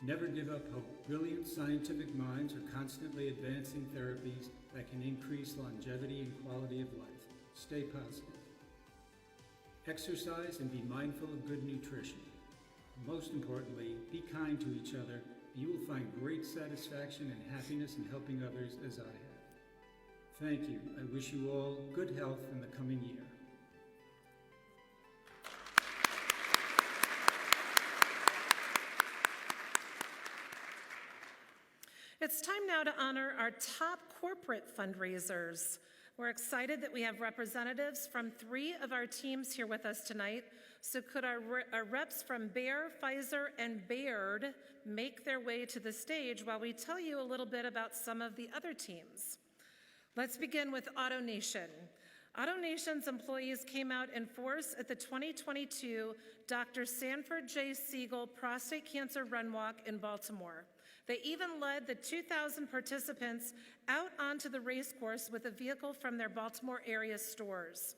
Never give up hope. Brilliant scientific minds are constantly advancing therapies that can increase longevity and quality of life. Stay positive. Exercise and be mindful of good nutrition. Most importantly, be kind to each other. You will find great satisfaction and happiness in helping others as I have. Thank you. I wish you all good health in the coming year. It's time now to honor our top corporate fundraisers. We're excited that we have representatives from 3 of our teams here with us tonight. So could our reps from Bayer, Pfizer, and Baird make their way to the stage while we tell you a little bit about some of the other teams? Let's begin with AutoNation. AutoNation's employees came out in force at the 2022 Dr. Sanford J. Siegel Prostate Cancer Run Walk in Baltimore. They even led the 2,000 participants out onto the race course with a vehicle from their Baltimore area stores.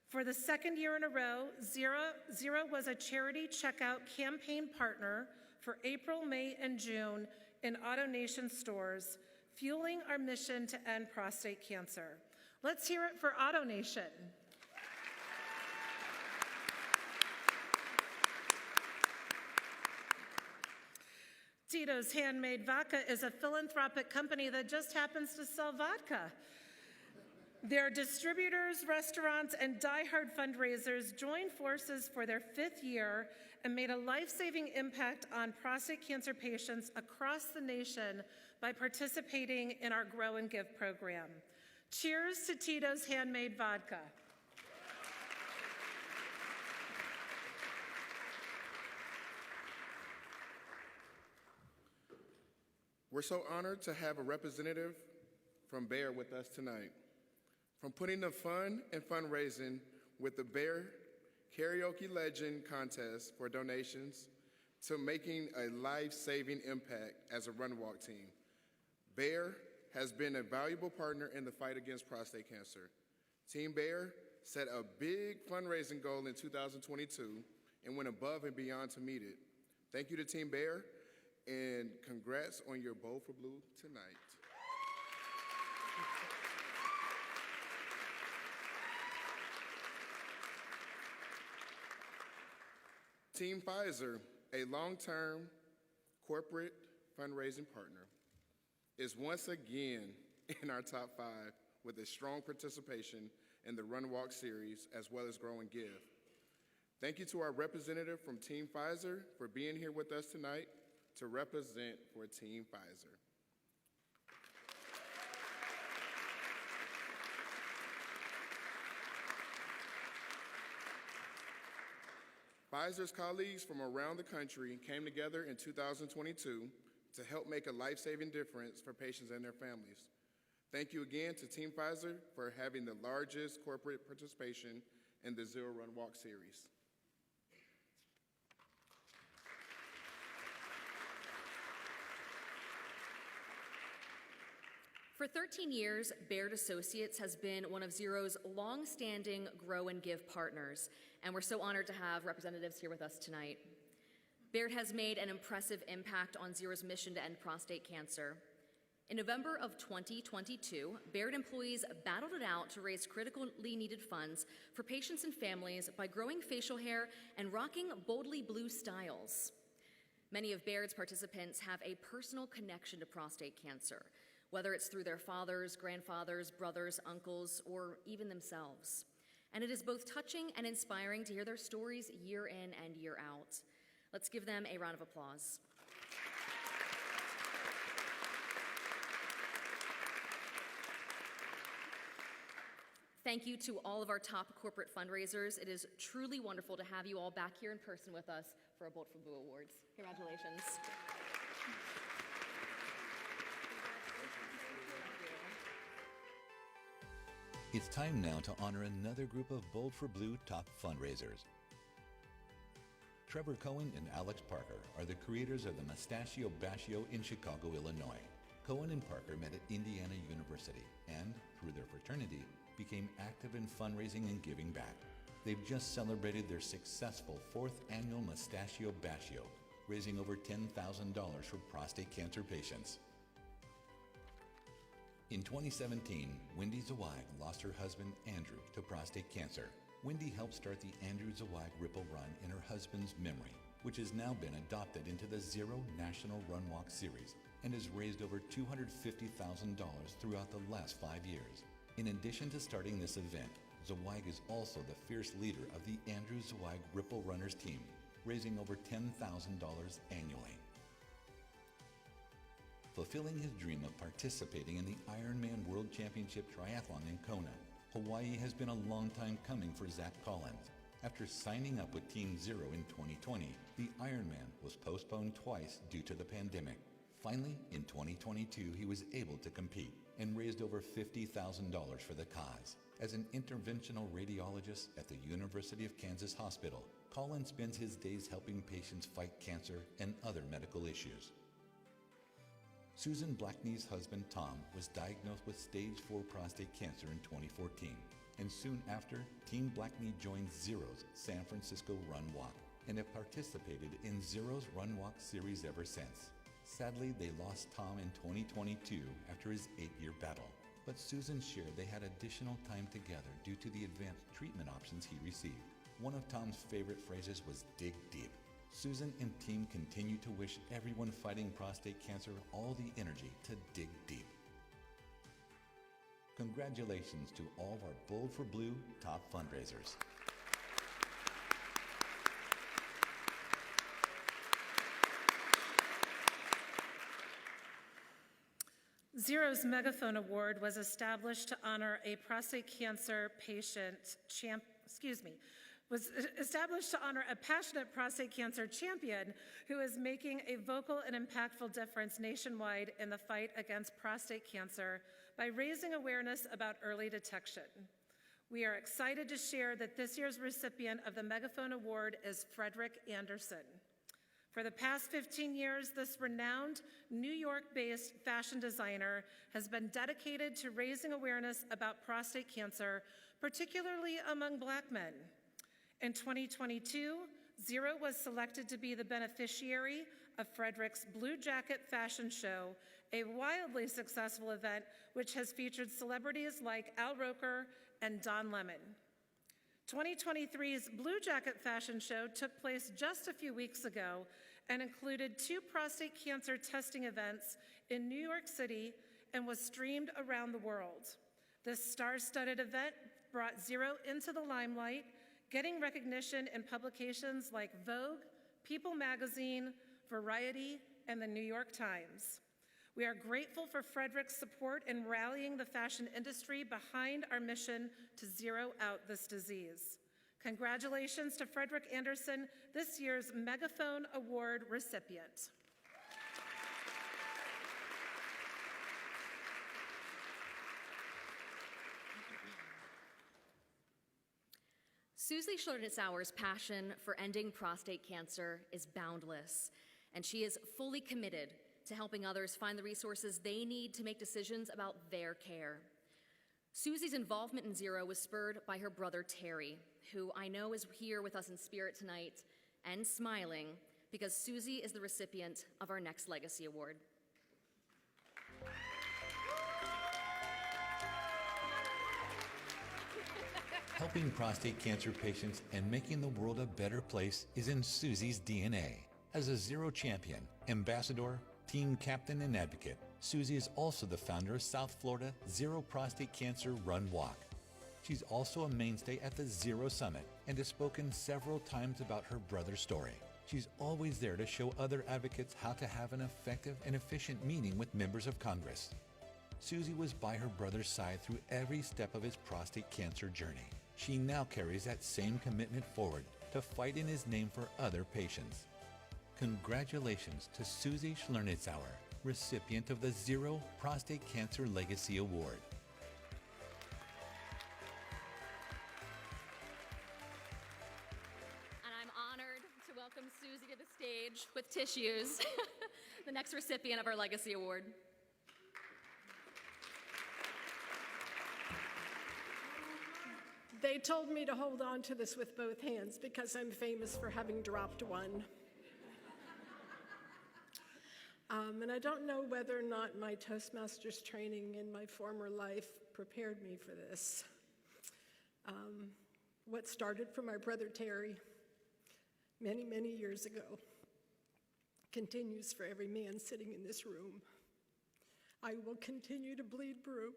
For the second year in a row, ZERO was a charity checkout campaign partner for April, May, and June in AutoNation stores, fueling our mission to end prostate cancer. Let's hear it for AutoNation. Tito's Handmade Vodka is a philanthropic company that just happens to sell vodka. Their distributors, restaurants, and diehard fundraisers joined forces for their 5th year and made a life-saving impact on prostate cancer patients across the nation by participating in our Grow and Give program. Cheers to Tito's Handmade Vodka. We're so honored to have a representative from Bayer with us tonight. From putting the fun and fundraising with the Bayer Karaoke Legend contest for donations to making a life-saving impact as a run walk team, Bayer has been a valuable partner in the fight against prostate cancer. Team Bayer set a big fundraising goal in 2022 and went above and beyond to meet it. Thank you to Team Bayer, and congrats on your Bold for Blue tonight. Team Pfizer, a long-term corporate fundraising partner, is once again in our top 5 with a strong participation in the Run Walk series as well as Grow and Give. Thank you to our representative from Team Pfizer for being here with us tonight to represent for Team Pfizer. Pfizer's colleagues from around the country came together in 2022 to help make a life-saving difference for patients and their families. Thank you again to Team Pfizer for having the largest corporate participation in the Zero Run Walk series. For 13 years, Baird Associates has been one of Zero's long-standing Grow and Give partners, and we're so honored to have representatives here with us tonight. Baird has made an impressive impact on Zero's mission to end prostate cancer. In November of 2022, Baird employees battled it out to raise critically needed funds for patients and families by growing facial hair and rocking boldly blue styles. Many of Baird's participants have a personal connection to prostate cancer, whether it's through their fathers, grandfathers, brothers, uncles, or even themselves. And it is both touching and inspiring to hear their stories year in and year out. Let's give them a round of applause. Thank you to all of our top corporate fundraisers. It is truly wonderful to have you all back here in person with us for our Bold for Blue Awards. Congratulations. It's time now to honor another group of Bold for Blue top fundraisers. Trevor Cohen and Alex Parker are the creators of the Mustachio Bashio in Chicago, Illinois. Cohen and Parker met at Indiana University and, through their fraternity, became active in fundraising and giving back. They've just celebrated their successful 4th annual Mustachio Bashio, raising over $10,000 for prostate cancer patients. In 2017, Wendy Zawag lost her husband, Andrew, to prostate cancer. Wendy helped start the Andrew Zawag Ripple Run in her husband's memory, which has now been adopted into the Zero National Run Walk Series and has raised over $250,000 throughout the last 5 years. In addition to starting this event, Zawag is also the fierce leader of the Andrew Zawag Ripple Runners team, raising over $10,000 annually. Fulfilling his dream of participating in the Ironman World Championship Triathlon in Kona, Hawaii has been a long time coming for Zach Collins. After signing up with Team Zero in 2020, the Ironman was postponed twice due to the pandemic. Finally, in 2022, he was able to compete and raised over $50,000 for the cause. As an interventional radiologist at the University of Kansas Hospital, Collins spends his days helping patients fight cancer and other medical issues. Susan Blackney's husband Tom was diagnosed with stage 4 prostate cancer in 2014, and soon after, Team Blackney joined ZERO's San Francisco Run Walk and have participated in ZERO's Run Walk series ever since. Sadly, they lost Tom in 2022 after his 8-year battle, but Susan shared they had additional time together due to the advanced treatment options he received. One of Tom's favorite phrases was "dig deep." Susan and team continue to wish everyone fighting prostate cancer all the energy to dig deep. Congratulations to all of our Bold for Blue top fundraisers. ZERO's Megaphone Award was established to honor a prostate cancer a passionate prostate cancer champion who is making a vocal and impactful difference nationwide in the fight against prostate cancer by raising awareness about early detection. We are excited to share that this year's recipient of the Megaphone Award is Frederick Anderson. For the past 15 years, this renowned New York-based fashion designer has been dedicated to raising awareness about prostate cancer, particularly among Black men. In 2022, ZERO was selected to be the beneficiary of Frederick's Blue Jacket Fashion Show, a wildly successful event which has featured celebrities like Al Roker and Don Lemon. 2023's Blue Jacket Fashion Show took place just a few weeks ago and included 2 prostate cancer testing events in New York City and was streamed around the world. This star-studded event brought ZERO into the limelight, getting recognition in publications like Vogue, People magazine, Variety, and the New York Times. We are grateful for Frederick's support in rallying the fashion industry behind our mission to zero out this disease. Congratulations to Frederick Anderson, this year's Megaphone Award recipient. Susie Schlernitz-Sauer's passion for ending prostate cancer is boundless, and she is fully committed to helping others find the resources they need to make decisions about their care. Susie's involvement in ZERO was spurred by her brother Terry, who I know is here with us in spirit tonight and smiling because Susie is the recipient of our next Legacy Award. Helping prostate cancer patients and making the world a better place is in Susie's DNA. As a ZERO champion, ambassador, team captain, and advocate, Susie is also the founder of South Florida ZERO Prostate Cancer Run Walk. She's also a mainstay at the ZERO Summit and has spoken several times about her brother's story. She's always there to show other advocates how to have an effective and efficient meeting with members of Congress. Susie was by her brother's side through every step of his prostate cancer journey. She now carries that same commitment forward to fight in his name for other patients. Congratulations to Susie Schlernitz-Sauer, recipient of the ZERO Prostate Cancer Legacy Award. And I'm honored to welcome Susie to the stage with tissues, the next recipient of our Legacy Award. They told me to hold on to this with both hands because I'm famous for having dropped one. And I don't know whether or not my Toastmasters training in my former life prepared me for this. What started from my brother Terry many, many years ago continues for every man sitting in this room. I will continue to bleed blue,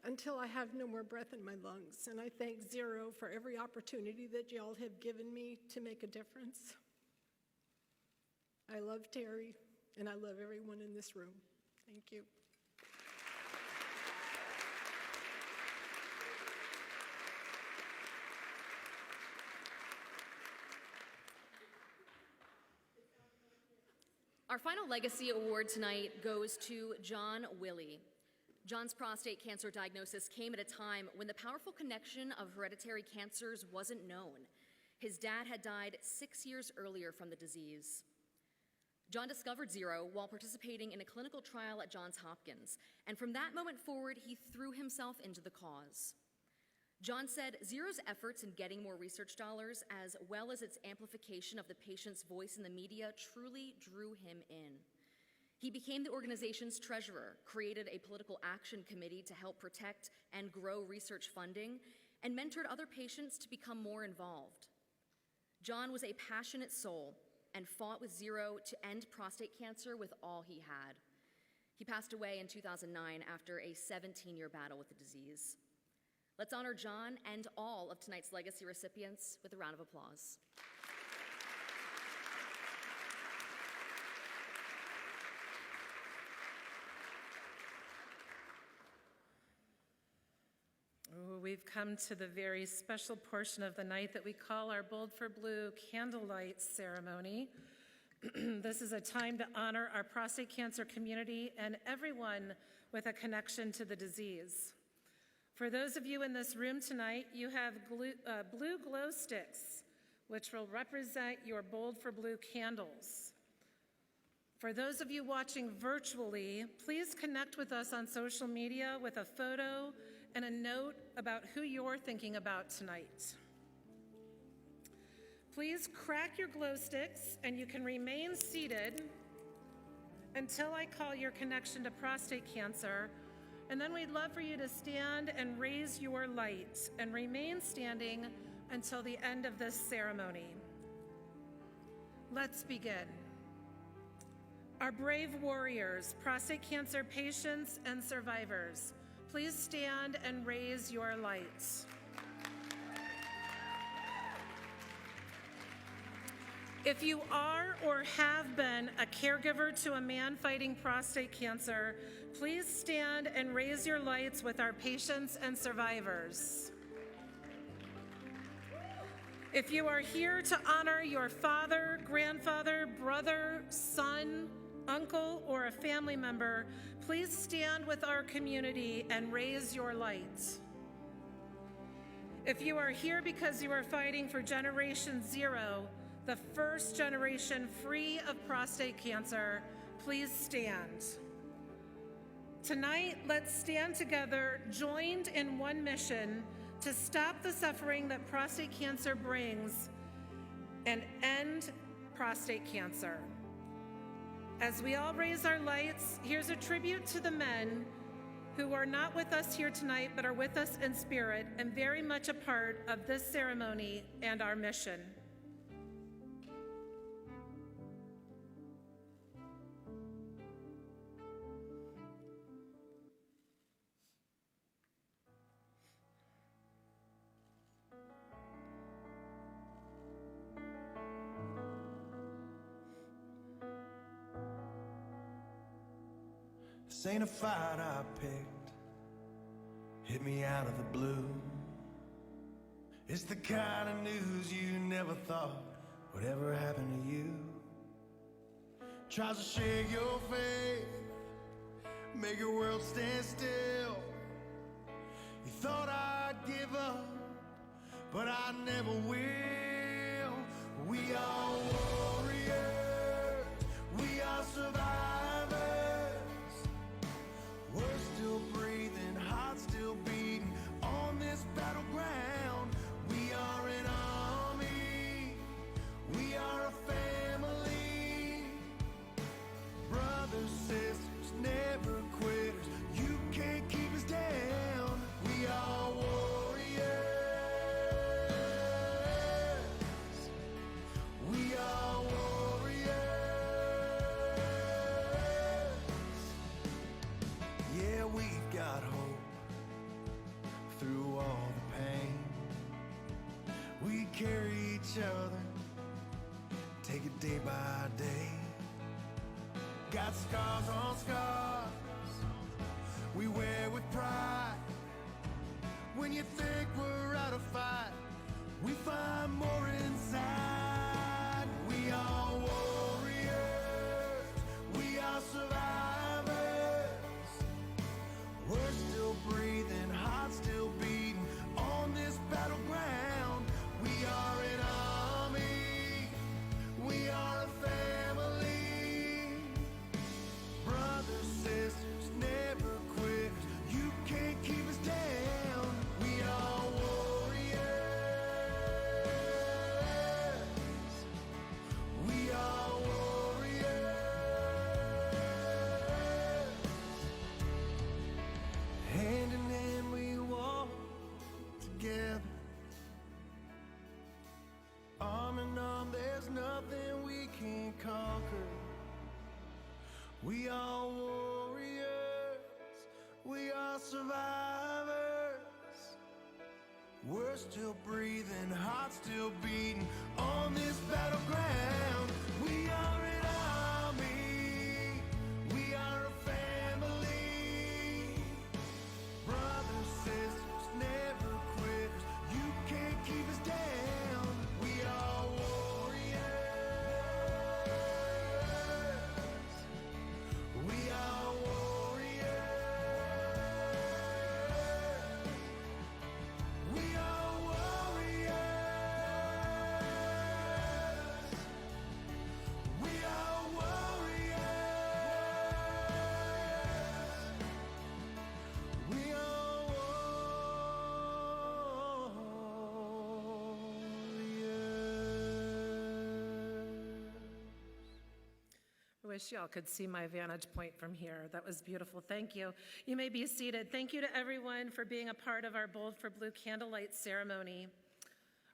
until I have no more breath in my lungs. And I thank ZERO for every opportunity that y'all have given me to make a difference. I love Terry, and I love everyone in this room. Thank you. Our final Legacy Award tonight goes to John Willey. John's prostate cancer diagnosis came at a time when the powerful connection of hereditary cancers wasn't known. His dad had died 6 years earlier from the disease. John discovered Zero while participating in a clinical trial at Johns Hopkins, and from that moment forward, he threw himself into the cause. John said Zero's efforts in getting more research dollars, as well as its amplification of the patient's voice in the media, truly drew him in. He became the organization's treasurer, created a political action committee to help protect and grow research funding, and mentored other patients to become more involved. John was a passionate soul and fought with Zero to end prostate cancer with all he had. He passed away in 2009 after a 17-year battle with the disease. Let's honor John and all of tonight's legacy recipients with a round of applause. We've come to the very special portion of the night that we call our Bold for Blue candlelight ceremony. This is a time to honor our prostate cancer community and everyone with a connection to the disease. For those of you in this room tonight, you have blue glow sticks, which will represent your Bold for Blue candles. For those of you watching virtually, please connect with us on social media with a photo and a note about who you're thinking about tonight. Please crack your glow sticks, and you can remain seated until I call your connection to prostate cancer, and then we'd love for you to stand and raise your light and remain standing until the end of this ceremony. Let's begin. Our brave warriors, prostate cancer patients and survivors, please stand and raise your lights. If you are or have been a caregiver to a man fighting prostate cancer, please stand and raise your lights with our patients and survivors. If you are here to honor your father, grandfather, brother, son, uncle, or a family member, please stand with our community and raise your light. If you are here because you are fighting for Generation Zero, the first generation free of prostate cancer, please stand. Tonight, let's stand together, joined in one mission to stop the suffering that prostate cancer brings and end prostate cancer. As we all raise our lights, here's a tribute to the men who are not with us here tonight, but are with us in spirit and very much a part of this ceremony and our mission. This ain't a fight I picked, hit me out of the blue. It's the kind of news you never thought would ever happen to you. Tries to shake your faith, make your world stand still. You thought I'd give up, but I never will. We are warriors, we are survivors. We're still breathing, hearts still beating on this battleground. We are an army, we are a family. Brothers, sisters, never quitters. You can't keep us down. We are warriors. We are warriors. Yeah, we've got hope through all the pain. We carry each other, take it day by day. Got scars on scars we wear with pride. When you think we're out of fight, we find more inside. We are warriors, we are survivors. We're still breathing, hearts still beating on this battleground. We are an army, we are a family. Arm in arm, there's nothing we can't conquer. We are warriors, we are survivors. We're still breathing, hearts still beating on this battleground. We are an army, we are a family. Brothers, sisters, never quitters. You can't keep us down. We are warriors. We are warriors. We are warriors. We are warriors. We are I wish y'all could see my vantage point from here. That was beautiful. Thank you. You may be seated. Thank you to everyone for being a part of our Bold for Blue candlelight ceremony.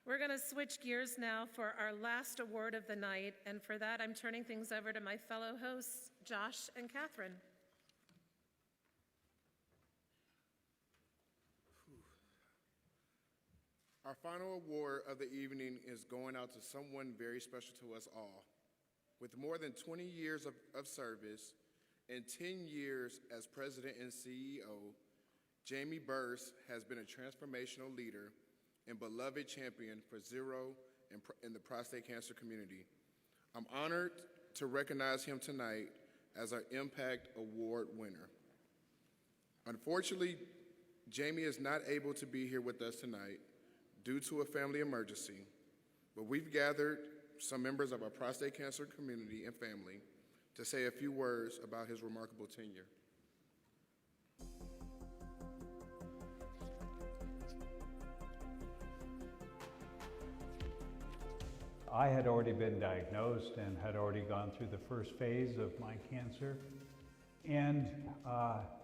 We're going to switch gears now for our last award of the night, and for that, I'm turning things over to my fellow hosts, Josh and Catherine. Our final award of the evening is going out to someone very special to us all. With more than 20 years of service and 10 years as president and CEO, Jamie Burse has been a transformational leader and beloved champion for ZERO in the prostate cancer community. I'm honored to recognize him tonight as our Impact Award winner. Unfortunately, Jamie is not able to be here with us tonight due to a family emergency, but we've gathered some members of our prostate cancer community and family to say a few words about his remarkable tenure. I had already been diagnosed and had already gone through the first phase of my cancer. And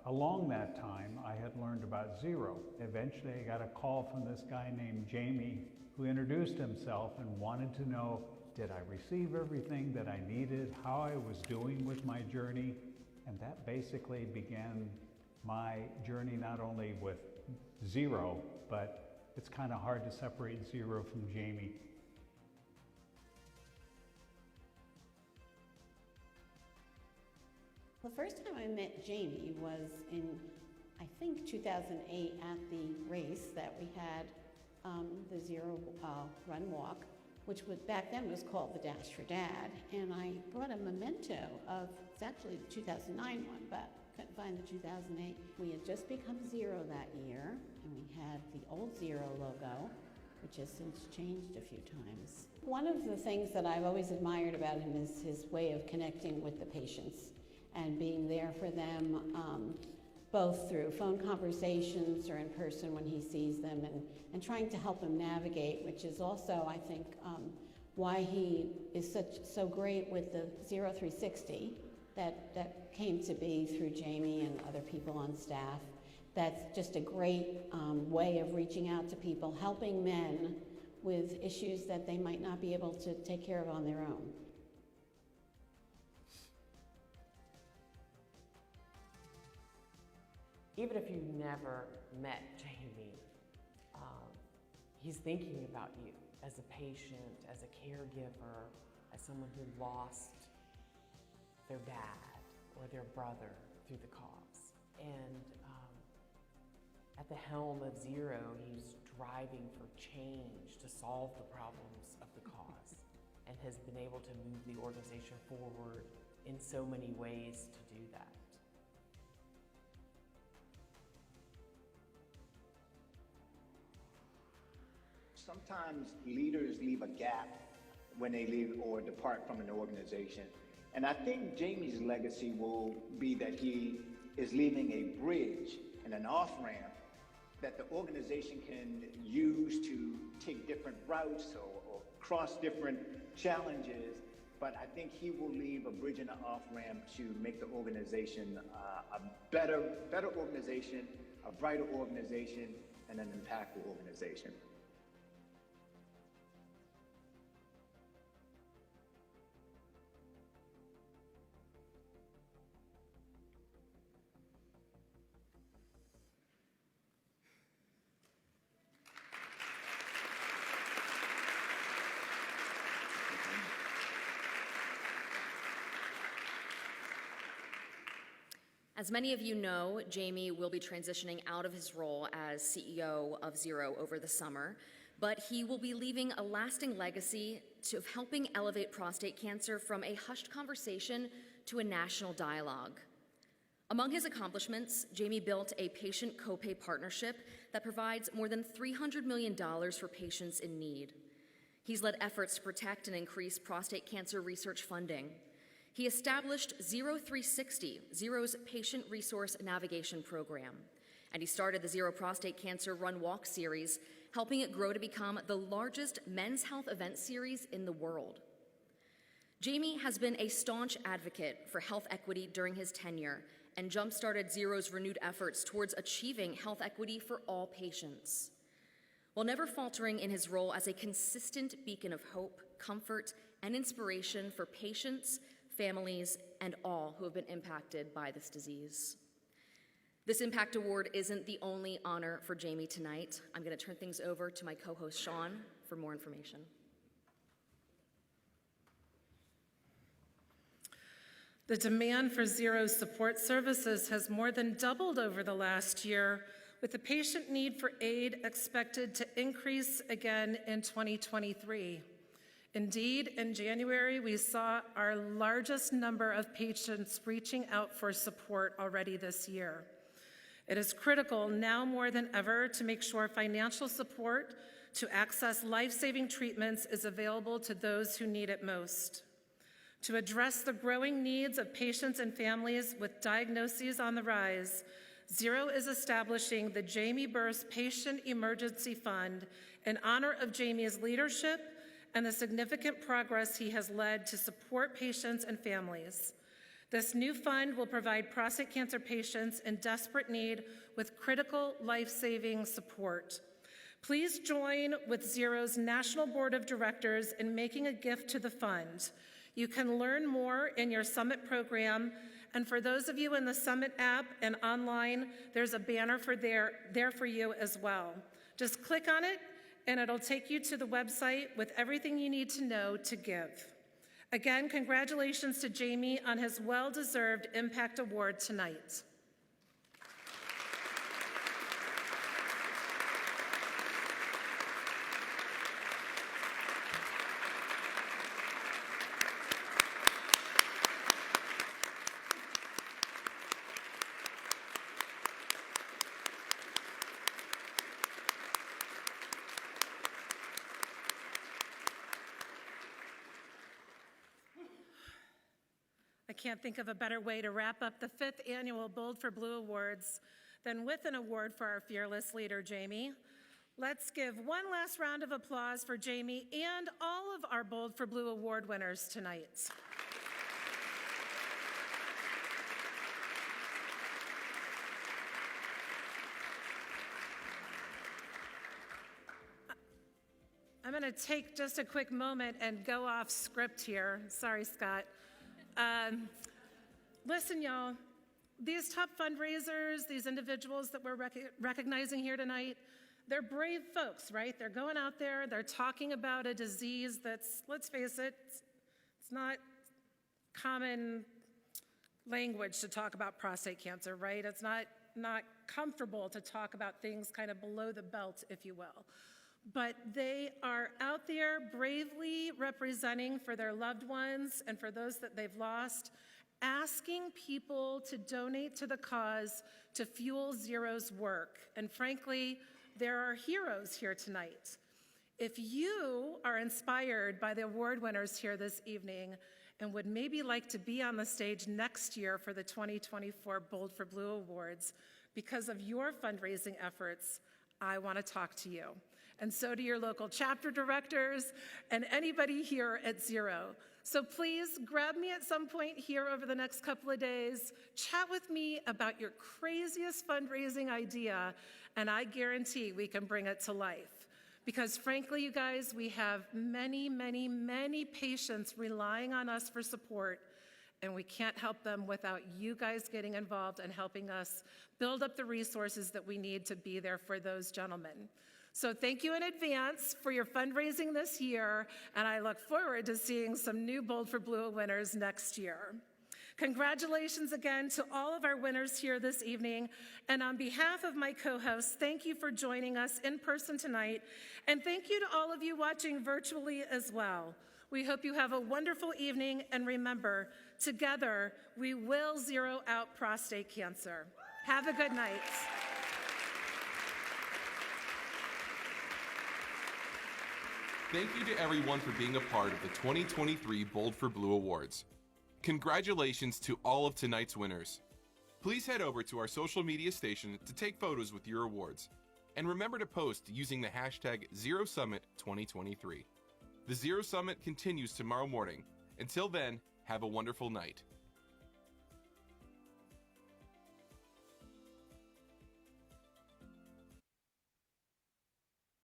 along that time, I had learned about ZERO. Eventually, I got a call from this guy named Jamie who introduced himself and wanted to know, did I receive everything that I needed, how I was doing with my journey? And that basically began my journey not only with ZERO, but it's kind of hard to separate ZERO from Jamie. The first time I met Jamie was in, I think, 2008 at the race that we had, the ZERO Run Walk, which was, back then was called the Dash for Dad. And I brought a memento of, it's actually the 2009 one, but couldn't find the 2008. We had just become ZERO that year, and we had the old ZERO logo, which has since changed a few times. One of the things that I've always admired about him is his way of connecting with the patients and being there for them, both through phone conversations or in person when he sees them, and trying to help him navigate, which is also, I think, why he is so great with the ZERO 360 that came to be through Jamie and other people on staff. That's just a great way of reaching out to people, helping men with issues that they might not be able to take care of on their own. Even if you never met Jamie, he's thinking about you as a patient, as a caregiver, as someone who lost their dad or their brother through the cause. And at the helm of ZERO, he's driving for change to solve the problems of the cause and has been able to move the organization forward in so many ways to do that. Sometimes leaders leave a gap when they leave or depart from an organization. And I think Jamie's legacy will be that he is leaving a bridge and an off-ramp that the organization can use to take different routes or cross different challenges. But I think he will leave a bridge and an off-ramp to make the organization a better organization, a brighter organization, and an impactful organization. As many of you know, Jamie will be transitioning out of his role as CEO of ZERO over the summer, but he will be leaving a lasting legacy of helping elevate prostate cancer from a hushed conversation to a national dialogue. Among his accomplishments, Jamie built a patient copay partnership that provides more than $300 million for patients in need. He's led efforts to protect and increase prostate cancer research funding. He established ZERO 360, ZERO's patient resource navigation program, and he started the ZERO Prostate Cancer Run Walk series, helping it grow to become the largest men's health event series in the world. Jamie has been a staunch advocate for health equity during his tenure and jump-started ZERO's renewed efforts towards achieving health equity for all patients, while never faltering in his role as a consistent beacon of hope, comfort, and inspiration for patients, families, and all who have been impacted by this disease. This Impact Award isn't the only honor for Jamie tonight. I'm going to turn things over to my co-host Sean for more information. The demand for ZERO's support services has more than doubled over the last year, with the patient need for aid expected to increase again in 2023. Indeed, in January, we saw our largest number of patients reaching out for support already this year. It is critical now more than ever to make sure financial support to access life-saving treatments is available to those who need it most. To address the growing needs of patients and families with diagnoses on the rise, ZERO is establishing the Jamie Burse Patient Emergency Fund in honor of Jamie's leadership and the significant progress he has led to support patients and families. This new fund will provide prostate cancer patients in desperate need with critical life-saving support. Please join with ZERO's National Board of Directors in making a gift to the fund. You can learn more in your Summit program, and for those of you in the Summit app and online, there's a banner there for you as well. Just click on it, and it'll take you to the website with everything you need to know to give. Again, congratulations to Jamie on his well-deserved Impact Award tonight. I can't think of a better way to wrap up the 5th annual Bold for Blue Awards than with an award for our fearless leader, Jamie. Let's give one last round of applause for Jamie and all of our Bold for Blue Award winners tonight. I'm going to take just a quick moment and go off script here. Sorry, Scott. Listen, y'all, these top fundraisers, these individuals that we're recognizing here tonight, they're brave folks, right? They're going out there, they're talking about a disease that's, let's face it, it's not common language to talk about prostate cancer, right? It's not comfortable to talk about things kind of below the belt, if you will. But they are out there bravely representing for their loved ones and for those that they've lost, asking people to donate to the cause to fuel ZERO's work. And frankly, there are heroes here tonight. If you are inspired by the award winners here this evening and would maybe like to be on the stage next year for the 2024 Bold for Blue Awards because of your fundraising efforts, I want to talk to you. And so do your local chapter directors and anybody here at ZERO. So please grab me at some point here over the next couple of days, chat with me about your craziest fundraising idea, and I guarantee we can bring it to life. Because frankly, you guys, we have many, many, many patients relying on us for support, and we can't help them without you guys getting involved and helping us build up the resources that we need to be there for those gentlemen. So thank you in advance for your fundraising this year, and I look forward to seeing some new Bold for Blue winners next year. Congratulations again to all of our winners here this evening. And on behalf of my co-hosts, thank you for joining us in person tonight. And thank you to all of you watching virtually as well. We hope you have a wonderful evening, and remember, together we will zero out prostate cancer. Have a good night. Thank you to everyone for being a part of the 2023 Bold for Blue Awards. Congratulations to all of tonight's winners. Please head over to our social media station to take photos with your awards. And remember to post using the hashtag #ZeroSummit2023. The Zero Summit continues tomorrow morning. Until then, have a wonderful night.